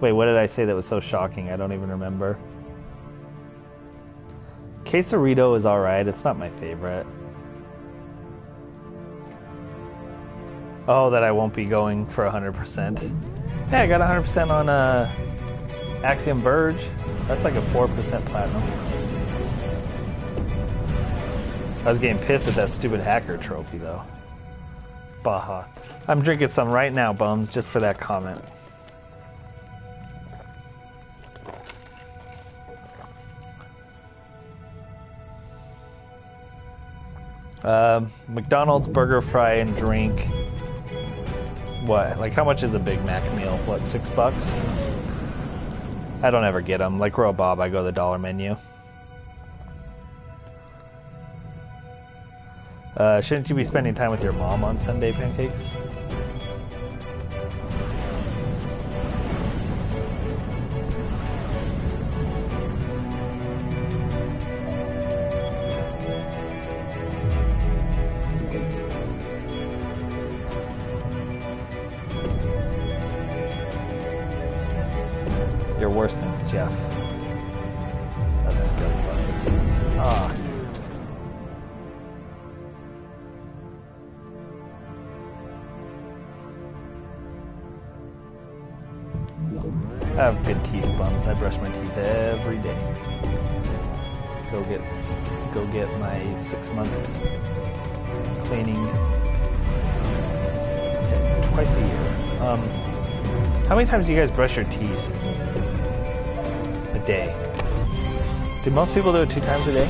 Wait, what did I say that was so shocking? I don't even remember. Quesarito is alright. It's not my favorite. Oh, that I won't be going for 100%. Hey, I got 100% on Axiom Verge. That's like a 4% platinum. I was getting pissed at that stupid hacker trophy, though. Baja. I'm drinking some right now, bums, just for that comment. McDonald's burger, fry, and drink. What? Like, how much is a Big Mac meal? What, $6? I don't ever get them. Like Royal Bob, I go to the dollar menu. Shouldn't you be spending time with your mom on Sunday pancakes? You're worse than Jeff. That's Ghostbusters. Ah. I have good teeth, bums. I brush my teeth every day. Go get my 6-month cleaning. Okay, twice a year. How many times do you guys brush your teeth a day? Do most people do it 2 times a day?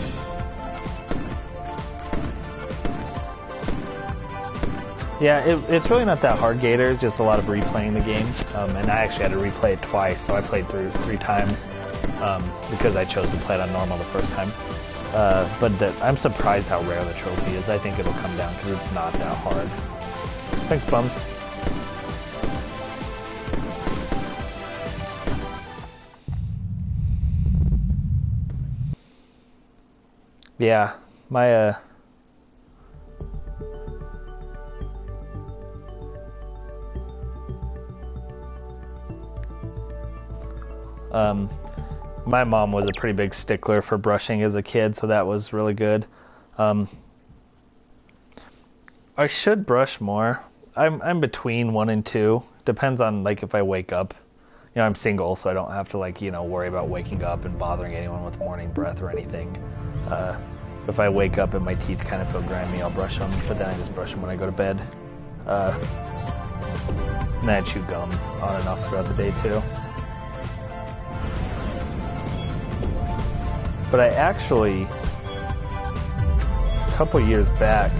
Yeah, it's really not that hard, Gator. It's just a lot of replaying the game. And I actually had to replay it twice, so I played through 3 times because I chose to play it on normal the first time. But I'm surprised how rare the trophy is. I think it'll come down because it's not that hard. Thanks, bums. Yeah, my my mom was a pretty big stickler for brushing as a kid, so that was really good. I should brush more. I'm between 1 and 2. Depends on like if I wake up. You know, I'm single, so I don't have to like, you know, worry about waking up and bothering anyone with morning breath or anything. If I wake up and my teeth kind of feel grimy, I'll brush them, but then I just brush them when I go to bed. And then I chew gum on and off throughout the day too. But I actually, a couple years back,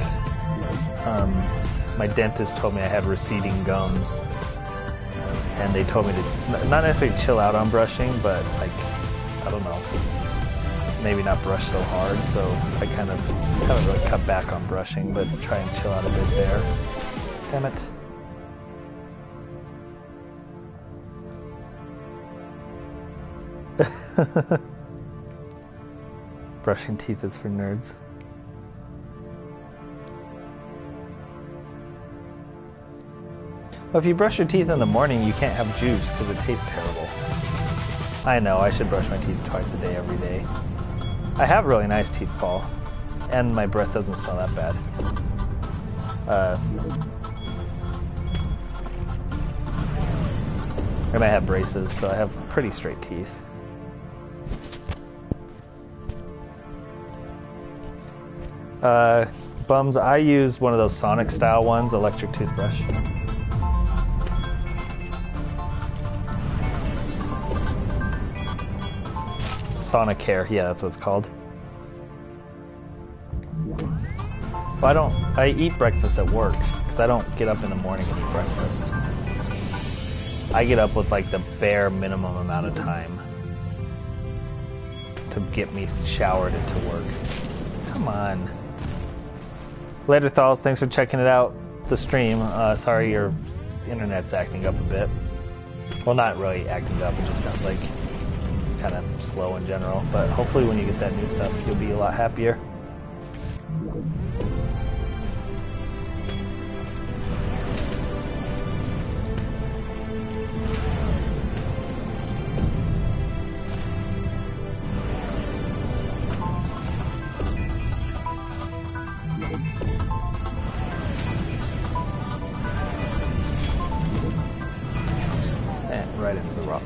my dentist told me I had receding gums, and they told me to not necessarily chill out on brushing, but like, I don't know, maybe not brush so hard. So I kind of haven't really cut back on brushing, but try and chill out a bit there. Damn it. Brushing teeth is for nerds. Well, if you brush your teeth in the morning, you can't have juice because it tastes terrible. I know, I should brush my teeth twice a day every day. I have really nice teeth, Paul. And my breath doesn't smell that bad. And I have braces, so I have pretty straight teeth. Bums, I use one of those Sonic style ones, electric toothbrush. Sonic Care, yeah, that's what it's called. Well, I eat breakfast at work, because I don't get up in the morning and eat breakfast. I get up with like the bare minimum amount of time to get me showered into work. Come on. Later, Thals, thanks for checking it out, the stream. Sorry your internet's acting up a bit. Well, not really acting up, it just sounds like kind of slow in general. But hopefully when you get that new stuff, you'll be a lot happier. Right into the rock.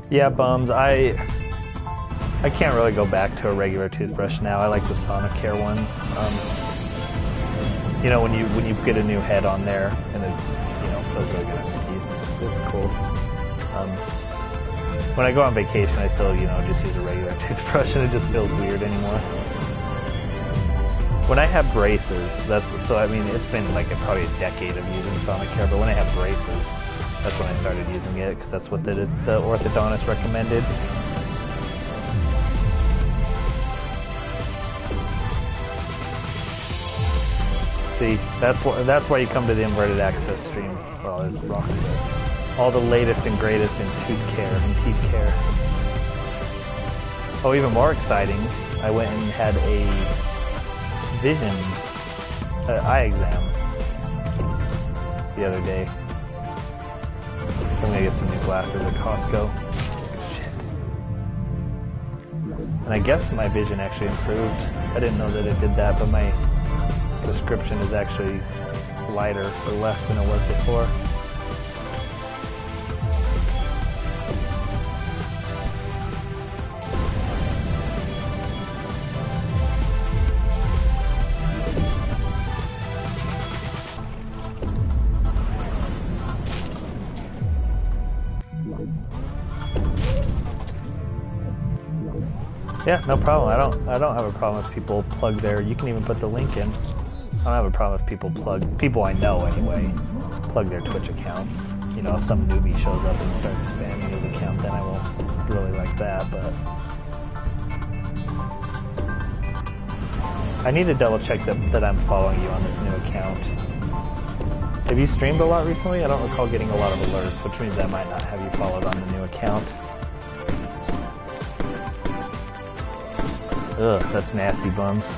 Yeah, bums. I can't really go back to a regular toothbrush now. I like the Sonicare ones. You know, when you get a new head on there and it, you know, feels really good on your teeth. It's cool. When I go on vacation, I still, you know, just use a regular toothbrush and it just feels weird anymore. When I have braces, so I mean, it's been like probably a decade of using Sonicare, but when I have braces, that's when I started using it, because that's what the orthodontist recommended. See, that's why you come to the Inverted Access stream. Well, as Rock said, all the latest and greatest in tooth care and teeth care. Oh, even more exciting, I went and had a vision eye exam the other day. I'm gonna get some new glasses at Costco. Shit. And I guess my vision actually improved. I didn't know that it did that, but my prescription is actually lighter or less than it was before. Yeah, no problem. I don't have a problem if people plug their. You can even put the link in. I don't have a problem if people I know anyway, plug their Twitch accounts. You know, if some newbie shows up and starts spamming his account, then I won't really like that. But I need to double check that I'm following you on this new account. Have you streamed a lot recently? I don't recall getting a lot of alerts, which means I might not have you followed on the new account. Ugh, that's nasty, bums.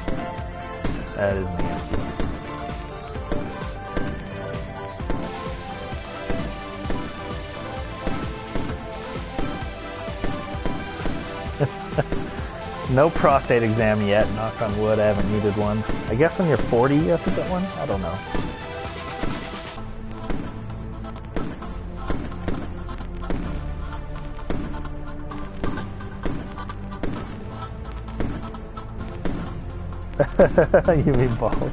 That is nasty. No prostate exam yet, knock on wood, I haven't needed one. I guess when you're 40 you have to get one? I don't know. You mean bald?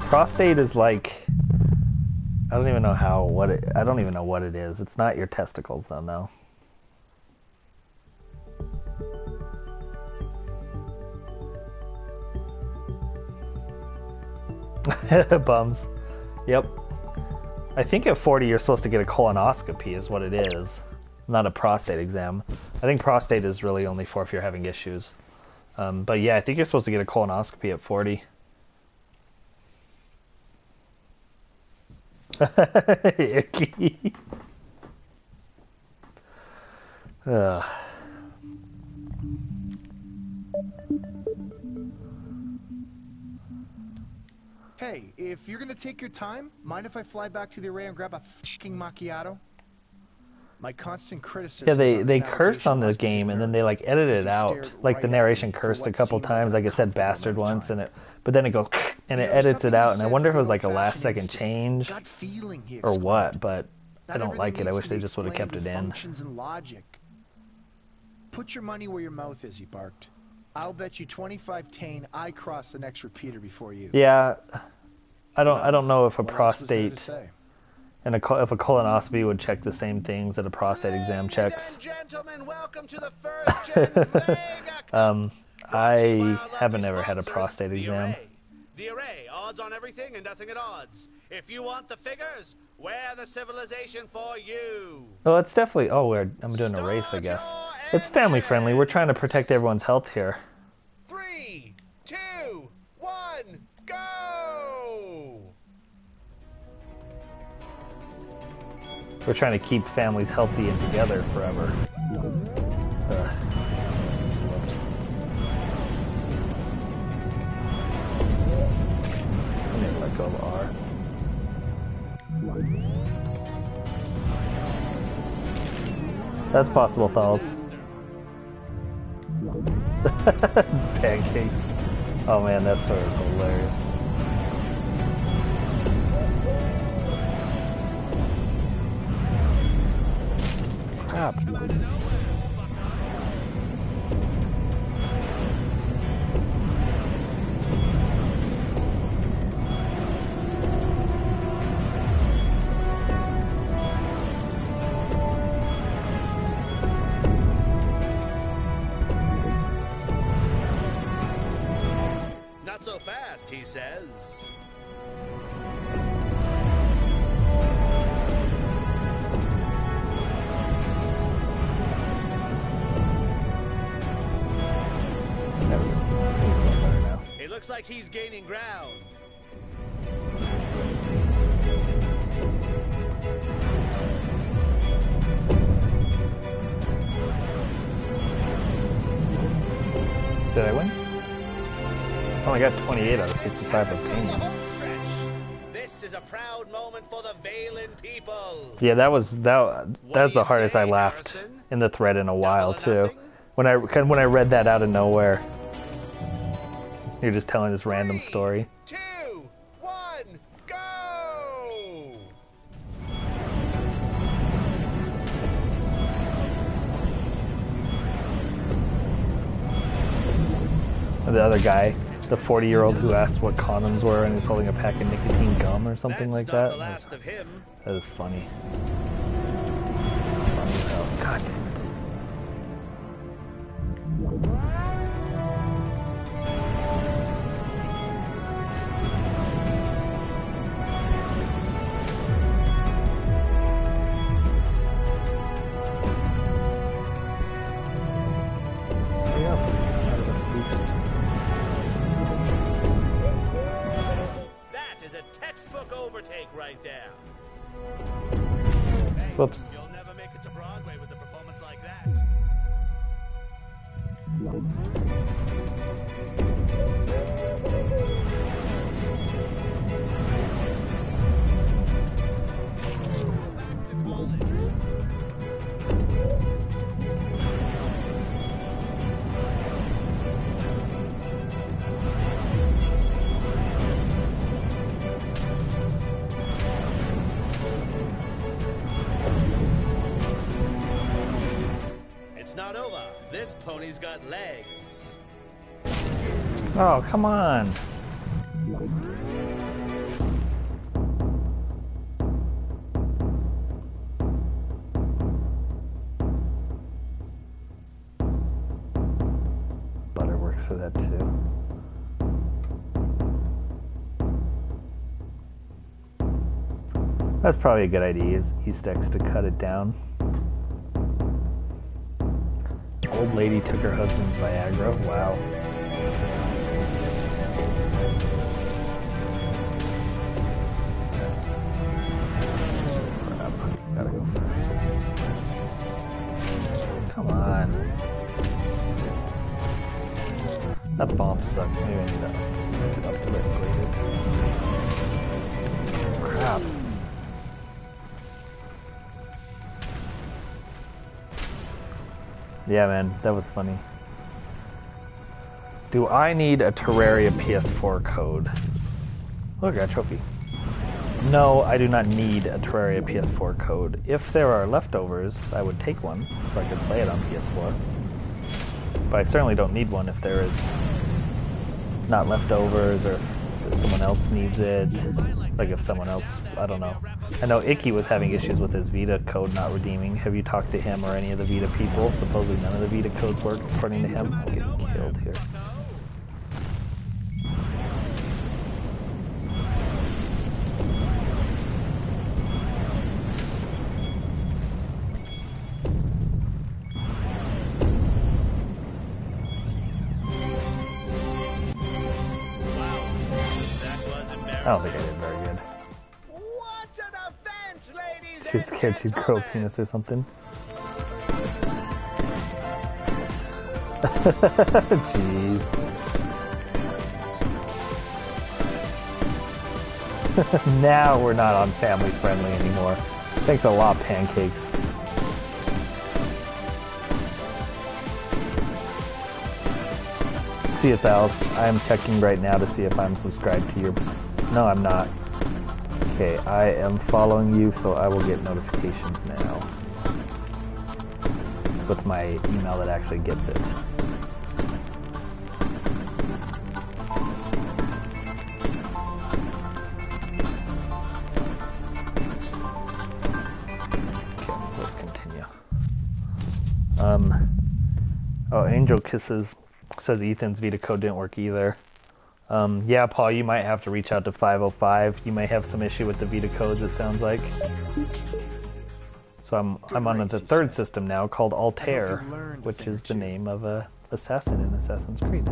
Prostate is like, I don't even know I don't even know what it is. It's not your testicles though, no. Bums. Yep. I think at 40 you're supposed to get a colonoscopy is what it is, not a prostate exam. I think prostate is really only for if you're having issues. But yeah, I think you're supposed to get a colonoscopy at 40. Icky. Ugh. Hey, if you're gonna take your time, mind if I fly back to the array and grab a fucking macchiato? My constant criticism. Yeah, they curse on the game and then they like edit it out. Like the narration cursed a couple times, like it said bastard once, but then it goes and it edits it out. And I wonder if it was like a last second change or what. But I don't like it. I wish they just would have kept it in. Put your money where your mouth is, he barked. I'll bet you 25 tane I cross the next repeater before you. Yeah. I don't know if a What else was there to prostate say? and if a colonoscopy would check the same things that a prostate exam Ladies checks. and gentlemen, welcome to the first Gen Vega Cup. Brought to you by I our haven't lovely ever had a sponsors, prostate The exam. Array. The Array, odds on everything and nothing at odds. If you want the figures, we're the civilization for you. Well, it's definitely. Oh, I'm doing a race, I guess. It's family friendly. We're trying to protect everyone's health here. 3, 2, 1, go! We're trying to keep families healthy and together forever. Ugh. I need to let go of R. That's possible, Thalls. Pancakes. Oh man, that story is hilarious. Crap. Not so fast, he says. There we go. He's a little better now. It looks like he's gaining ground. Did I win? Oh, I got 28 out of 65 of The pain. home stretch. This is a proud moment for the Valen people. Yeah, that's the hardest I laughed Harrison? in the thread in a while Double or too. nothing? When I read that out of nowhere. You're just telling this random 3, story. 2, 1, go! And the other guy, the 40-year-old who asked what condoms were and he's holding a pack of nicotine gum or something like That's not that. the last of him. That is funny. Funny as hell. God damn it. Hurry up. Out of the boost. That is a textbook overtake right there. Hey, Whoops. you'll never make it to Broadway with a performance like that. Back to college. It's not over. This pony's got legs. Oh, come on. Butter works for that too. That's probably a good idea, is East X to cut it down. Old lady took her husband's Viagra. Wow. Crap. Gotta go faster. Come on. That bomb sucks. Maybe I need to lift it up to upgrade it. Crap. Yeah, man, that was funny. Do I need a Terraria PS4 code? Look, I got a trophy. No, I do not need a Terraria PS4 code. If there are leftovers, I would take one so I could play it on PS4. But I certainly don't need one if there is not leftovers or if if someone else needs it. Like if someone else, I don't know. I know Icky was having issues with his Vita code not redeeming. Have you talked to him or any of the Vita people? Supposedly none of the Vita codes work according to him. I'm getting killed here. I don't think I did very good. What an event, ladies She was scared she'd grow a penis or something. Jeez. Now we're not on family friendly anymore. Thanks a lot, Pancakes. See it, Thals. I am checking right now to see if I'm subscribed to your... No, I'm not. Okay, I am following you, so I will get notifications now. With my email that actually gets it. Okay, let's continue. Oh, Angel Kisses says Ethan's Vita code didn't work either. Yeah, Paul, you might have to reach out to 505. You may have some issue with the Vita codes, it sounds like. So I'm on the third system now called Altair, which is the name of a assassin in Assassin's Creed.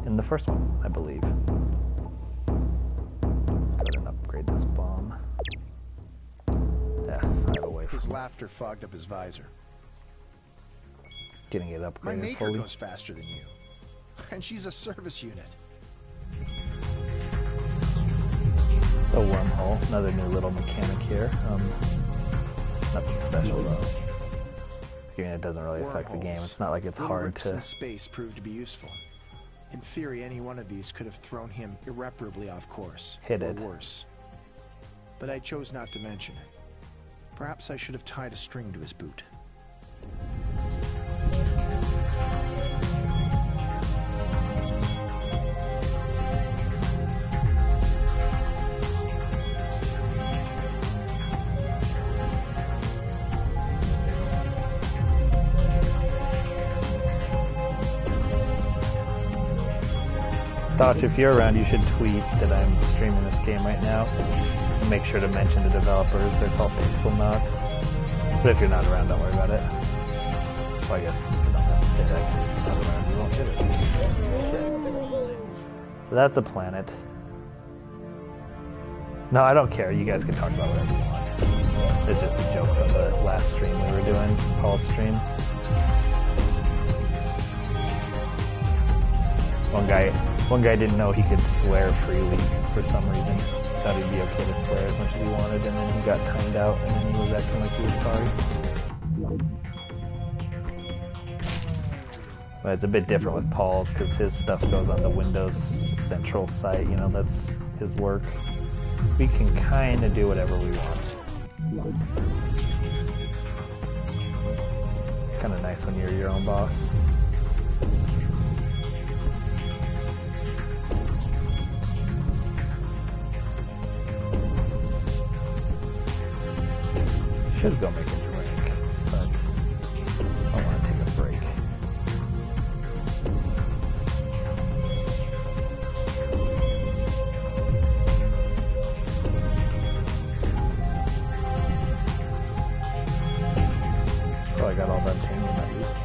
In the first one, I believe. Let's go ahead and upgrade this bomb. Yeah, 5 away from His laughter fogged up his visor. getting it upgraded My maker fully. goes faster than you. And she's a service unit. So wormhole, another new little mechanic here. Nothing special though. Figuring it doesn't really affect the game. It's not like it's Little hard rips to. in space proved to be useful. In theory, any one of these could have thrown him irreparably off course. Hit or it. worse. But I chose not to mention it. Perhaps I should have tied a string to his boot. Stotch, if you're around, you should tweet that I'm streaming this game right now. And make sure to mention the developers. They're called PixelNAUTS. But if you're not around, don't worry about it. Well, I guess you don't have to say that because if you're not around, you won't get it. Shit. But that's a planet. No, I don't care. You guys can talk about whatever you want. It's just a joke from the last stream we were doing, Paul's stream. One guy didn't know he could swear freely for some reason. Thought he'd be okay to swear as much as he wanted, and then he got timed out, and then he was acting like he was sorry. But it's a bit different with Paul's, because his stuff goes on the Windows Central site, you know, that's his work. We can kind of do whatever we want. It's kind of nice when you're your own boss. Should go make a drink, but I want to take a break. Oh, I got all that pain at least.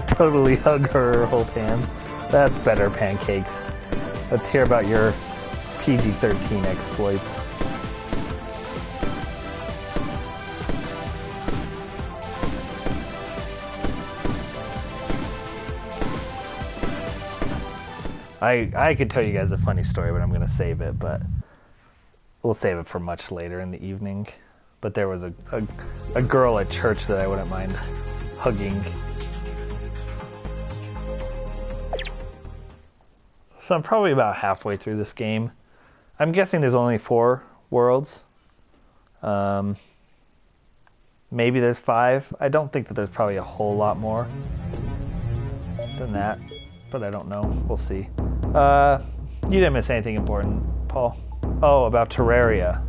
Totally hug her or hold hands. That's better, Pancakes. Let's hear about your PG-13 exploits. I could tell you guys a funny story, but I'm going to save it, but we'll save it for much later in the evening. But there was a girl at church that I wouldn't mind hugging. So I'm probably about halfway through this game. I'm guessing there's only 4 worlds. Maybe there's 5. I don't think that there's probably a whole lot more than that, but I don't know. We'll see. You didn't miss anything important, Paul. Oh, about Terraria.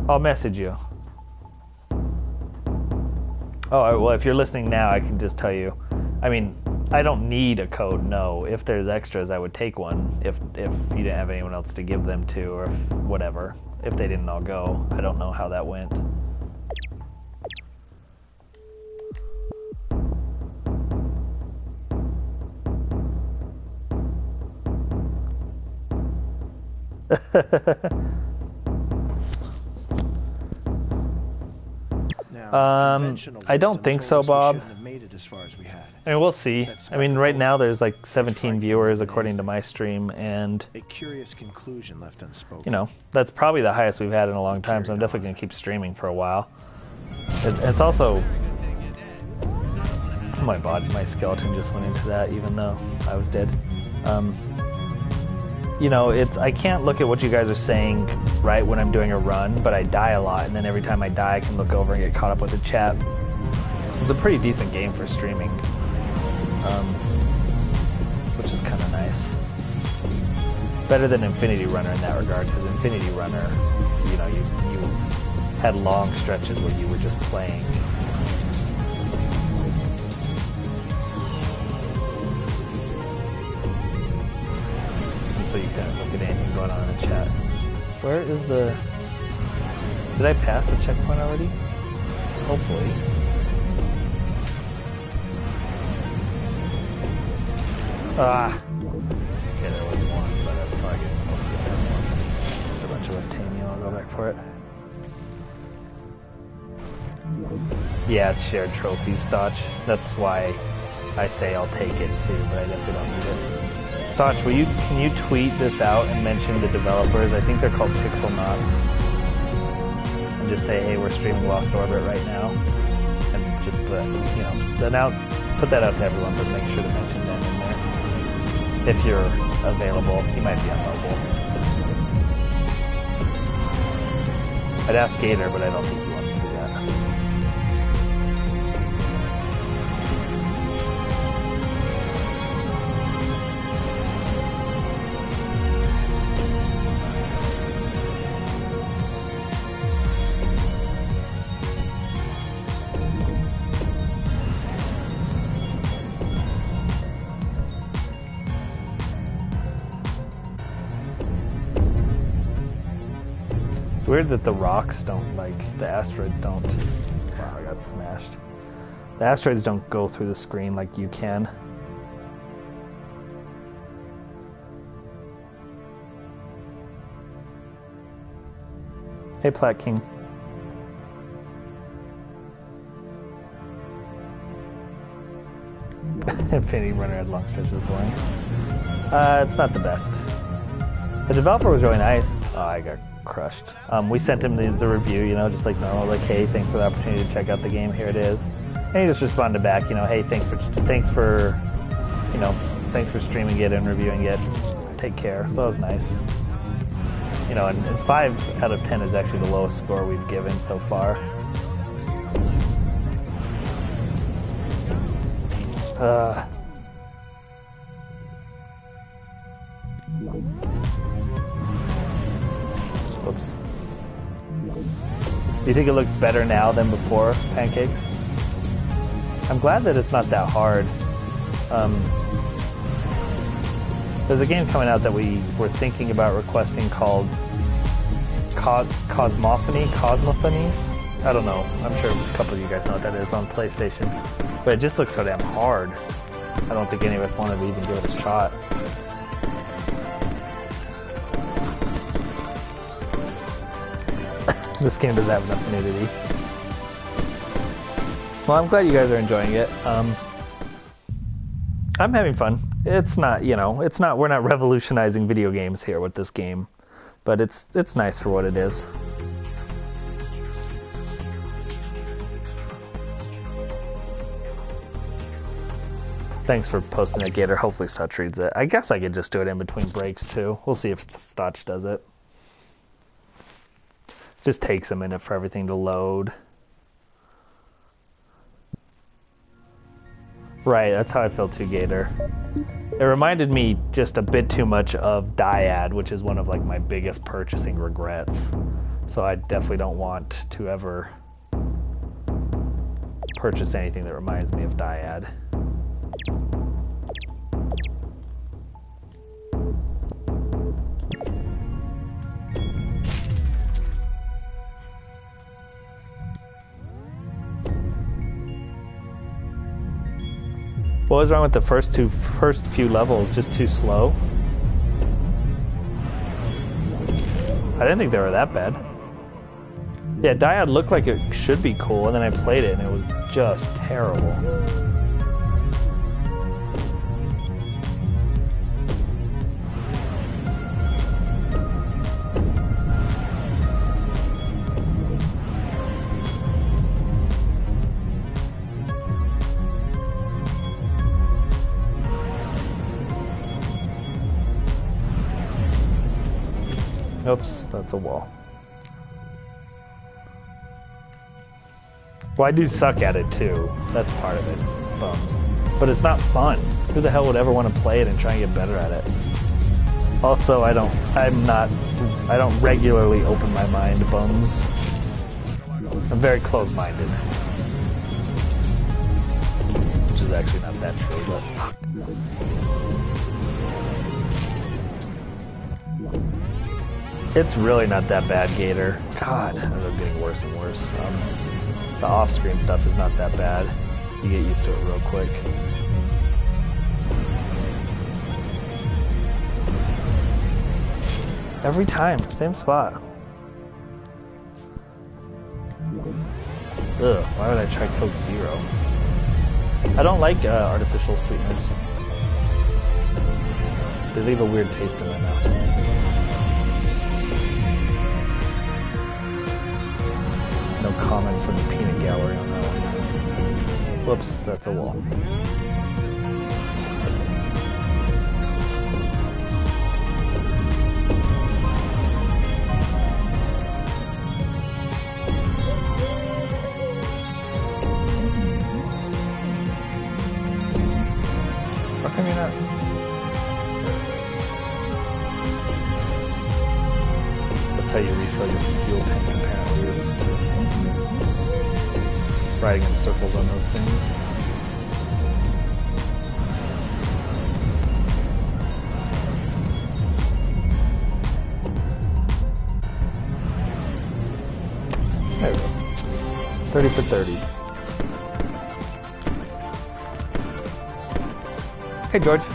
I'll message you. Oh, well, if you're listening now, I can just tell you. I mean, I don't need a code, no. If there's extras, I would take one. If you didn't have anyone else to give them to, or whatever. If they didn't all go. I don't know how that went. I don't think so, Bob. I mean, we'll see. I mean, right now there's like 17 viewers according to my stream, and a curious conclusion left unspoken. You know, that's probably the highest we've had in a long time, so I'm definitely going to keep streaming for a while. It's also... my skeleton just went into that, even though I was dead. You know, I can't look at what you guys are saying right when I'm doing a run, but I die a lot, and then every time I die I can look over and get caught up with the chat. So it's a pretty decent game for streaming, which is kind of nice. Better than Infinity Runner in that regard, because Infinity Runner, you know, you had long stretches where you were just playing. So you can't look at anything going on in the chat. Where is the... Did I pass the checkpoint already? Hopefully. Ah! Okay, there was one, but I'll probably get most of the best one. Just a bunch of obtaining, I'll go back for it. Yeah, it's shared trophies, Stotch. That's why I say I'll take it too, but I definitely don't need it. Stotch, can you tweet this out and mention the developers? I think they're called PixelNAUTS. And just say, hey, we're streaming Lost Orbit right now. And just put, you know, just announce, put that out to everyone, but make sure to mention them in there. If you're available. You might be on mobile. I'd ask Gator, but I don't think he wants to do that. It's weird that the rocks don't, like, the asteroids don't. Wow, I got smashed. The asteroids don't go through the screen like you can. Hey, Plat King. Infinity Runner had long stretches of boring. It's not the best. The developer was really nice. Oh, I got crushed. We sent him the review, you know, just like normal, like, hey, thanks for the opportunity to check out the game. Here it is. And he just responded back, you know, hey, thanks for, you know, thanks for streaming it and reviewing it. Take care. So that was nice. You know, and 5 out of 10 is actually the lowest score we've given so far. Whoops. Do you think it looks better now than before, Pancakes? I'm glad that it's not that hard. There's a game coming out that we were thinking about requesting called Cosmophony? I don't know. I'm sure a couple of you guys know what that is on PlayStation. But it just looks so damn hard. I don't think any of us wanted to even give it a shot. This game doesn't have enough nudity. Well, I'm glad you guys are enjoying it. I'm having fun. It's not, you know, we're not revolutionizing video games here with this game, but it's nice for what it is. Thanks for posting that, Gator. Hopefully Stotch reads it. I guess I could just do it in between breaks too. We'll see if Stotch does it. Just takes a minute for everything to load. Right, that's how I feel too, Gator. It reminded me just a bit too much of Dyad, which is one of like my biggest purchasing regrets. So I definitely don't want to ever purchase anything that reminds me of Dyad. What was wrong with the first few levels? Just too slow? I didn't think they were that bad. Yeah, Dyad looked like it should be cool, and then I played it and it was just terrible. Oops, that's a wall. Well, I do suck at it too. That's part of it. Bums. But it's not fun. Who the hell would ever want to play it and try and get better at it? Also, I don't regularly open my mind, bums. I'm very close-minded. Which is actually not that true, but... It's really not that bad, Gator. God, it's getting worse and worse. The off-screen stuff is not that bad. You get used to it real quick. Every time, same spot. Ugh, why would I try Coke Zero? I don't like artificial sweeteners. They leave a weird taste in my mouth. No comments from the peanut gallery on that one. Whoops, that's a wall. How come you're not? That's how you refill your fuel tank, apparently. Is riding in circles on those things. There we go. 30 for 30. Hey, George.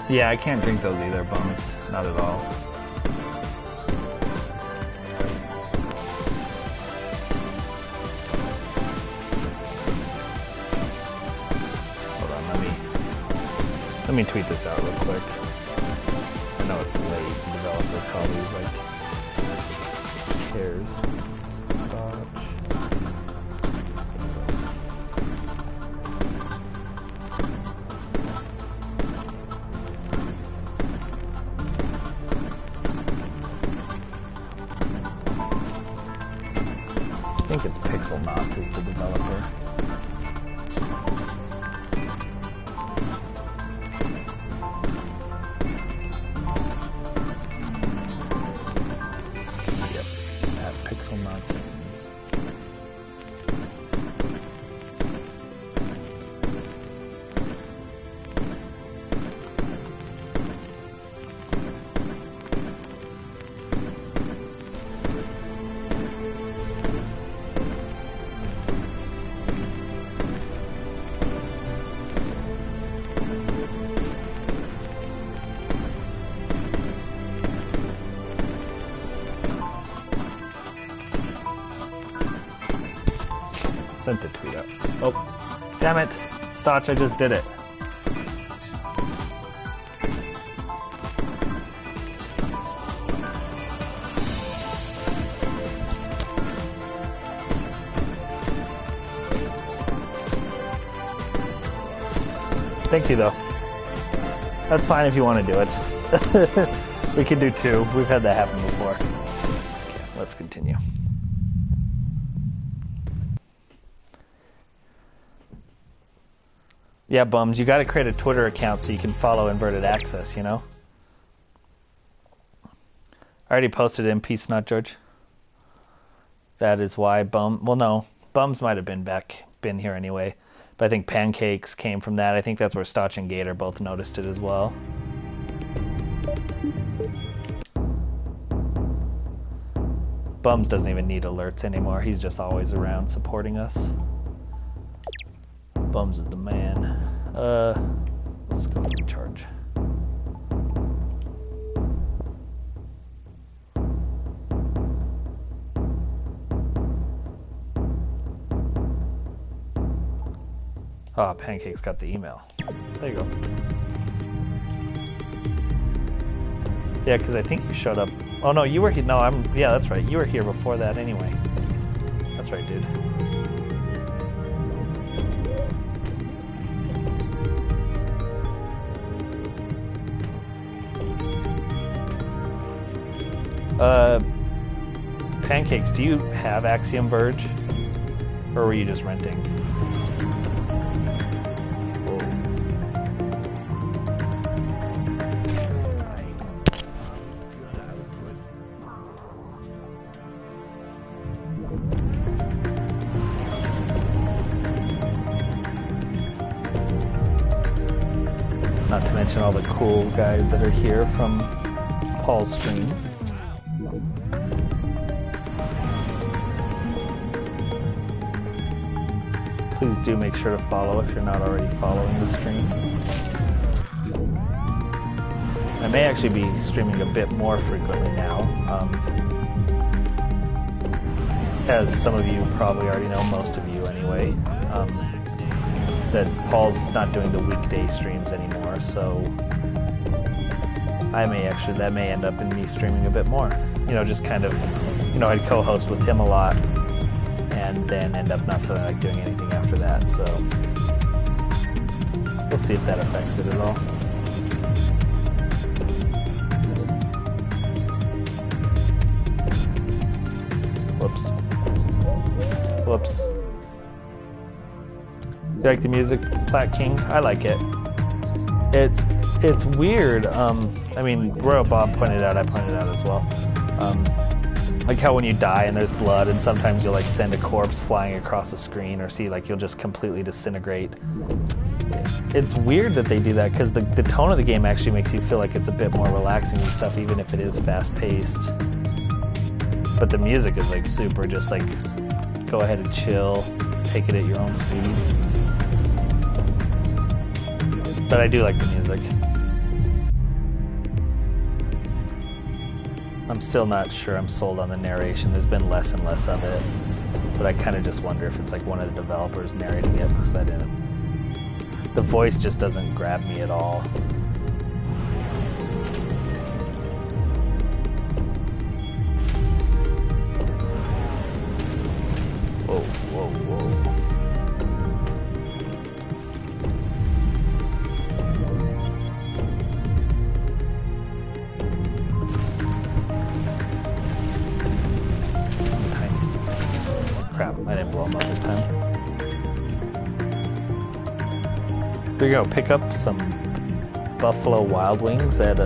Yeah, I can't drink those either, bums. Not at all. Let me tweet this out real quick. I know it's late. The developer probably like cares. I think it's PixelNAUTS is the developer. Sent the tweet out. Oh, damn it. Stotch, I just did it. Thank you, though. That's fine if you want to do it. We can do two. We've had that happen before. Okay, let's continue. Yeah, bums, you gotta create a Twitter account so you can follow Inverted Access, you know? I already posted it in Peace Nut, George. That is why well, no, Bums might have been here anyway. But I think Pancakes came from that. I think that's where Stotch and Gator both noticed it as well. Bums doesn't even need alerts anymore. He's just always around supporting us. Bums is the man. Let's go recharge. Oh, Pancake's got the email. There you go. Yeah, because I think you showed up. Oh no, you were here. No, yeah, that's right. You were here before that anyway. That's right, dude. Pancakes, do you have Axiom Verge? Or were you just renting? Not to mention all the cool guys that are here from Paul's stream. Please do make sure to follow if you're not already following the stream. I may actually be streaming a bit more frequently now. As some of you probably already know, most of you anyway, that Paul's not doing the weekday streams anymore, so that may end up in me streaming a bit more. You know, just kind of, you know, I'd co-host with him a lot and then end up not feeling like doing anything after that, so we'll see if that affects it at all. Whoops. You like the music, Plat King? I like it. It's weird. I mean, Royal Bob pointed out, I pointed out as well. Like how when you die and there's blood, and sometimes you'll like send a corpse flying across the screen, or see like you'll just completely disintegrate. It's weird that they do that, because the tone of the game actually makes you feel like it's a bit more relaxing and stuff, even if it is fast-paced. But the music is like super, just like go ahead and chill, take it at your own speed. But I do like the music. I'm still not sure I'm sold on the narration. There's been less and less of it. But I kind of just wonder if it's like one of the developers narrating it, because I didn't. The voice just doesn't grab me at all. Whoa. Crap, I didn't blow him up this time. There you go, pick up some Buffalo Wild Wings at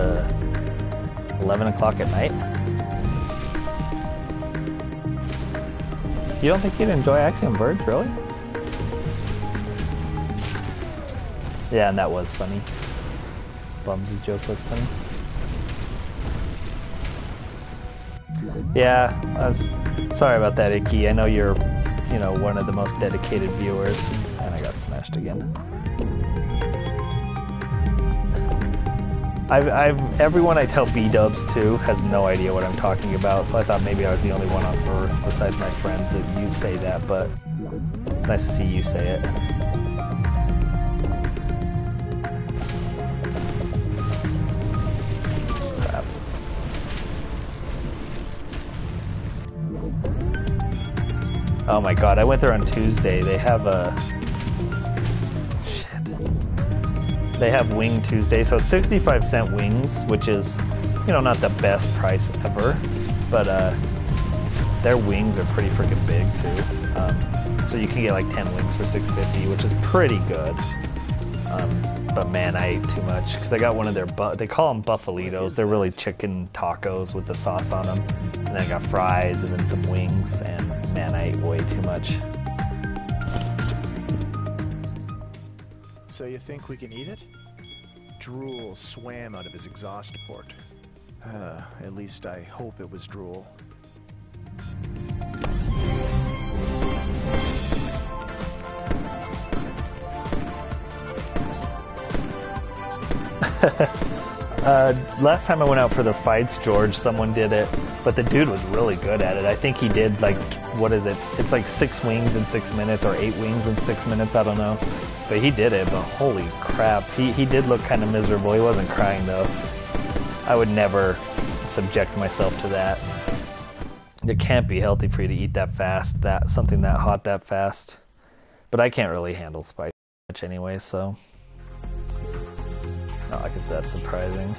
11 o'clock at night. You don't think you'd enjoy Axiom Verge, really? Yeah, and that was funny. Bumsy joke was funny. Yeah, I was sorry about that, Icky. I know you're, you know, one of the most dedicated viewers, and I got smashed again. Everyone I tell B-dubs to has no idea what I'm talking about, so I thought maybe I was the only one on Earth besides my friends that you say that, but it's nice to see you say it. Crap. Oh my god, I went there on Tuesday. They have They have Wing Tuesday, so it's 65-cent wings, which is, you know, not the best price ever, but their wings are pretty freaking big too. So you can get like 10 wings for $6.50, which is pretty good. But man, I ate too much because I got one of their they call them buffalitos. They're really chicken tacos with the sauce on them. And then I got fries and then some wings. And man, I ate way too much. So you think we can eat it? Drool swam out of his exhaust port. At least I hope it was drool. Last time I went out for the fights, George, someone did it, but the dude was really good at it. I think he did like, what is it? It's like 6 wings in 6 minutes or 8 wings in 6 minutes, I don't know. But he did it, but holy crap. He did look kind of miserable. He wasn't crying though. I would never subject myself to that. It can't be healthy for you to eat that fast, something that hot that fast. But I can't really handle spice much anyway, so not like it's that surprising.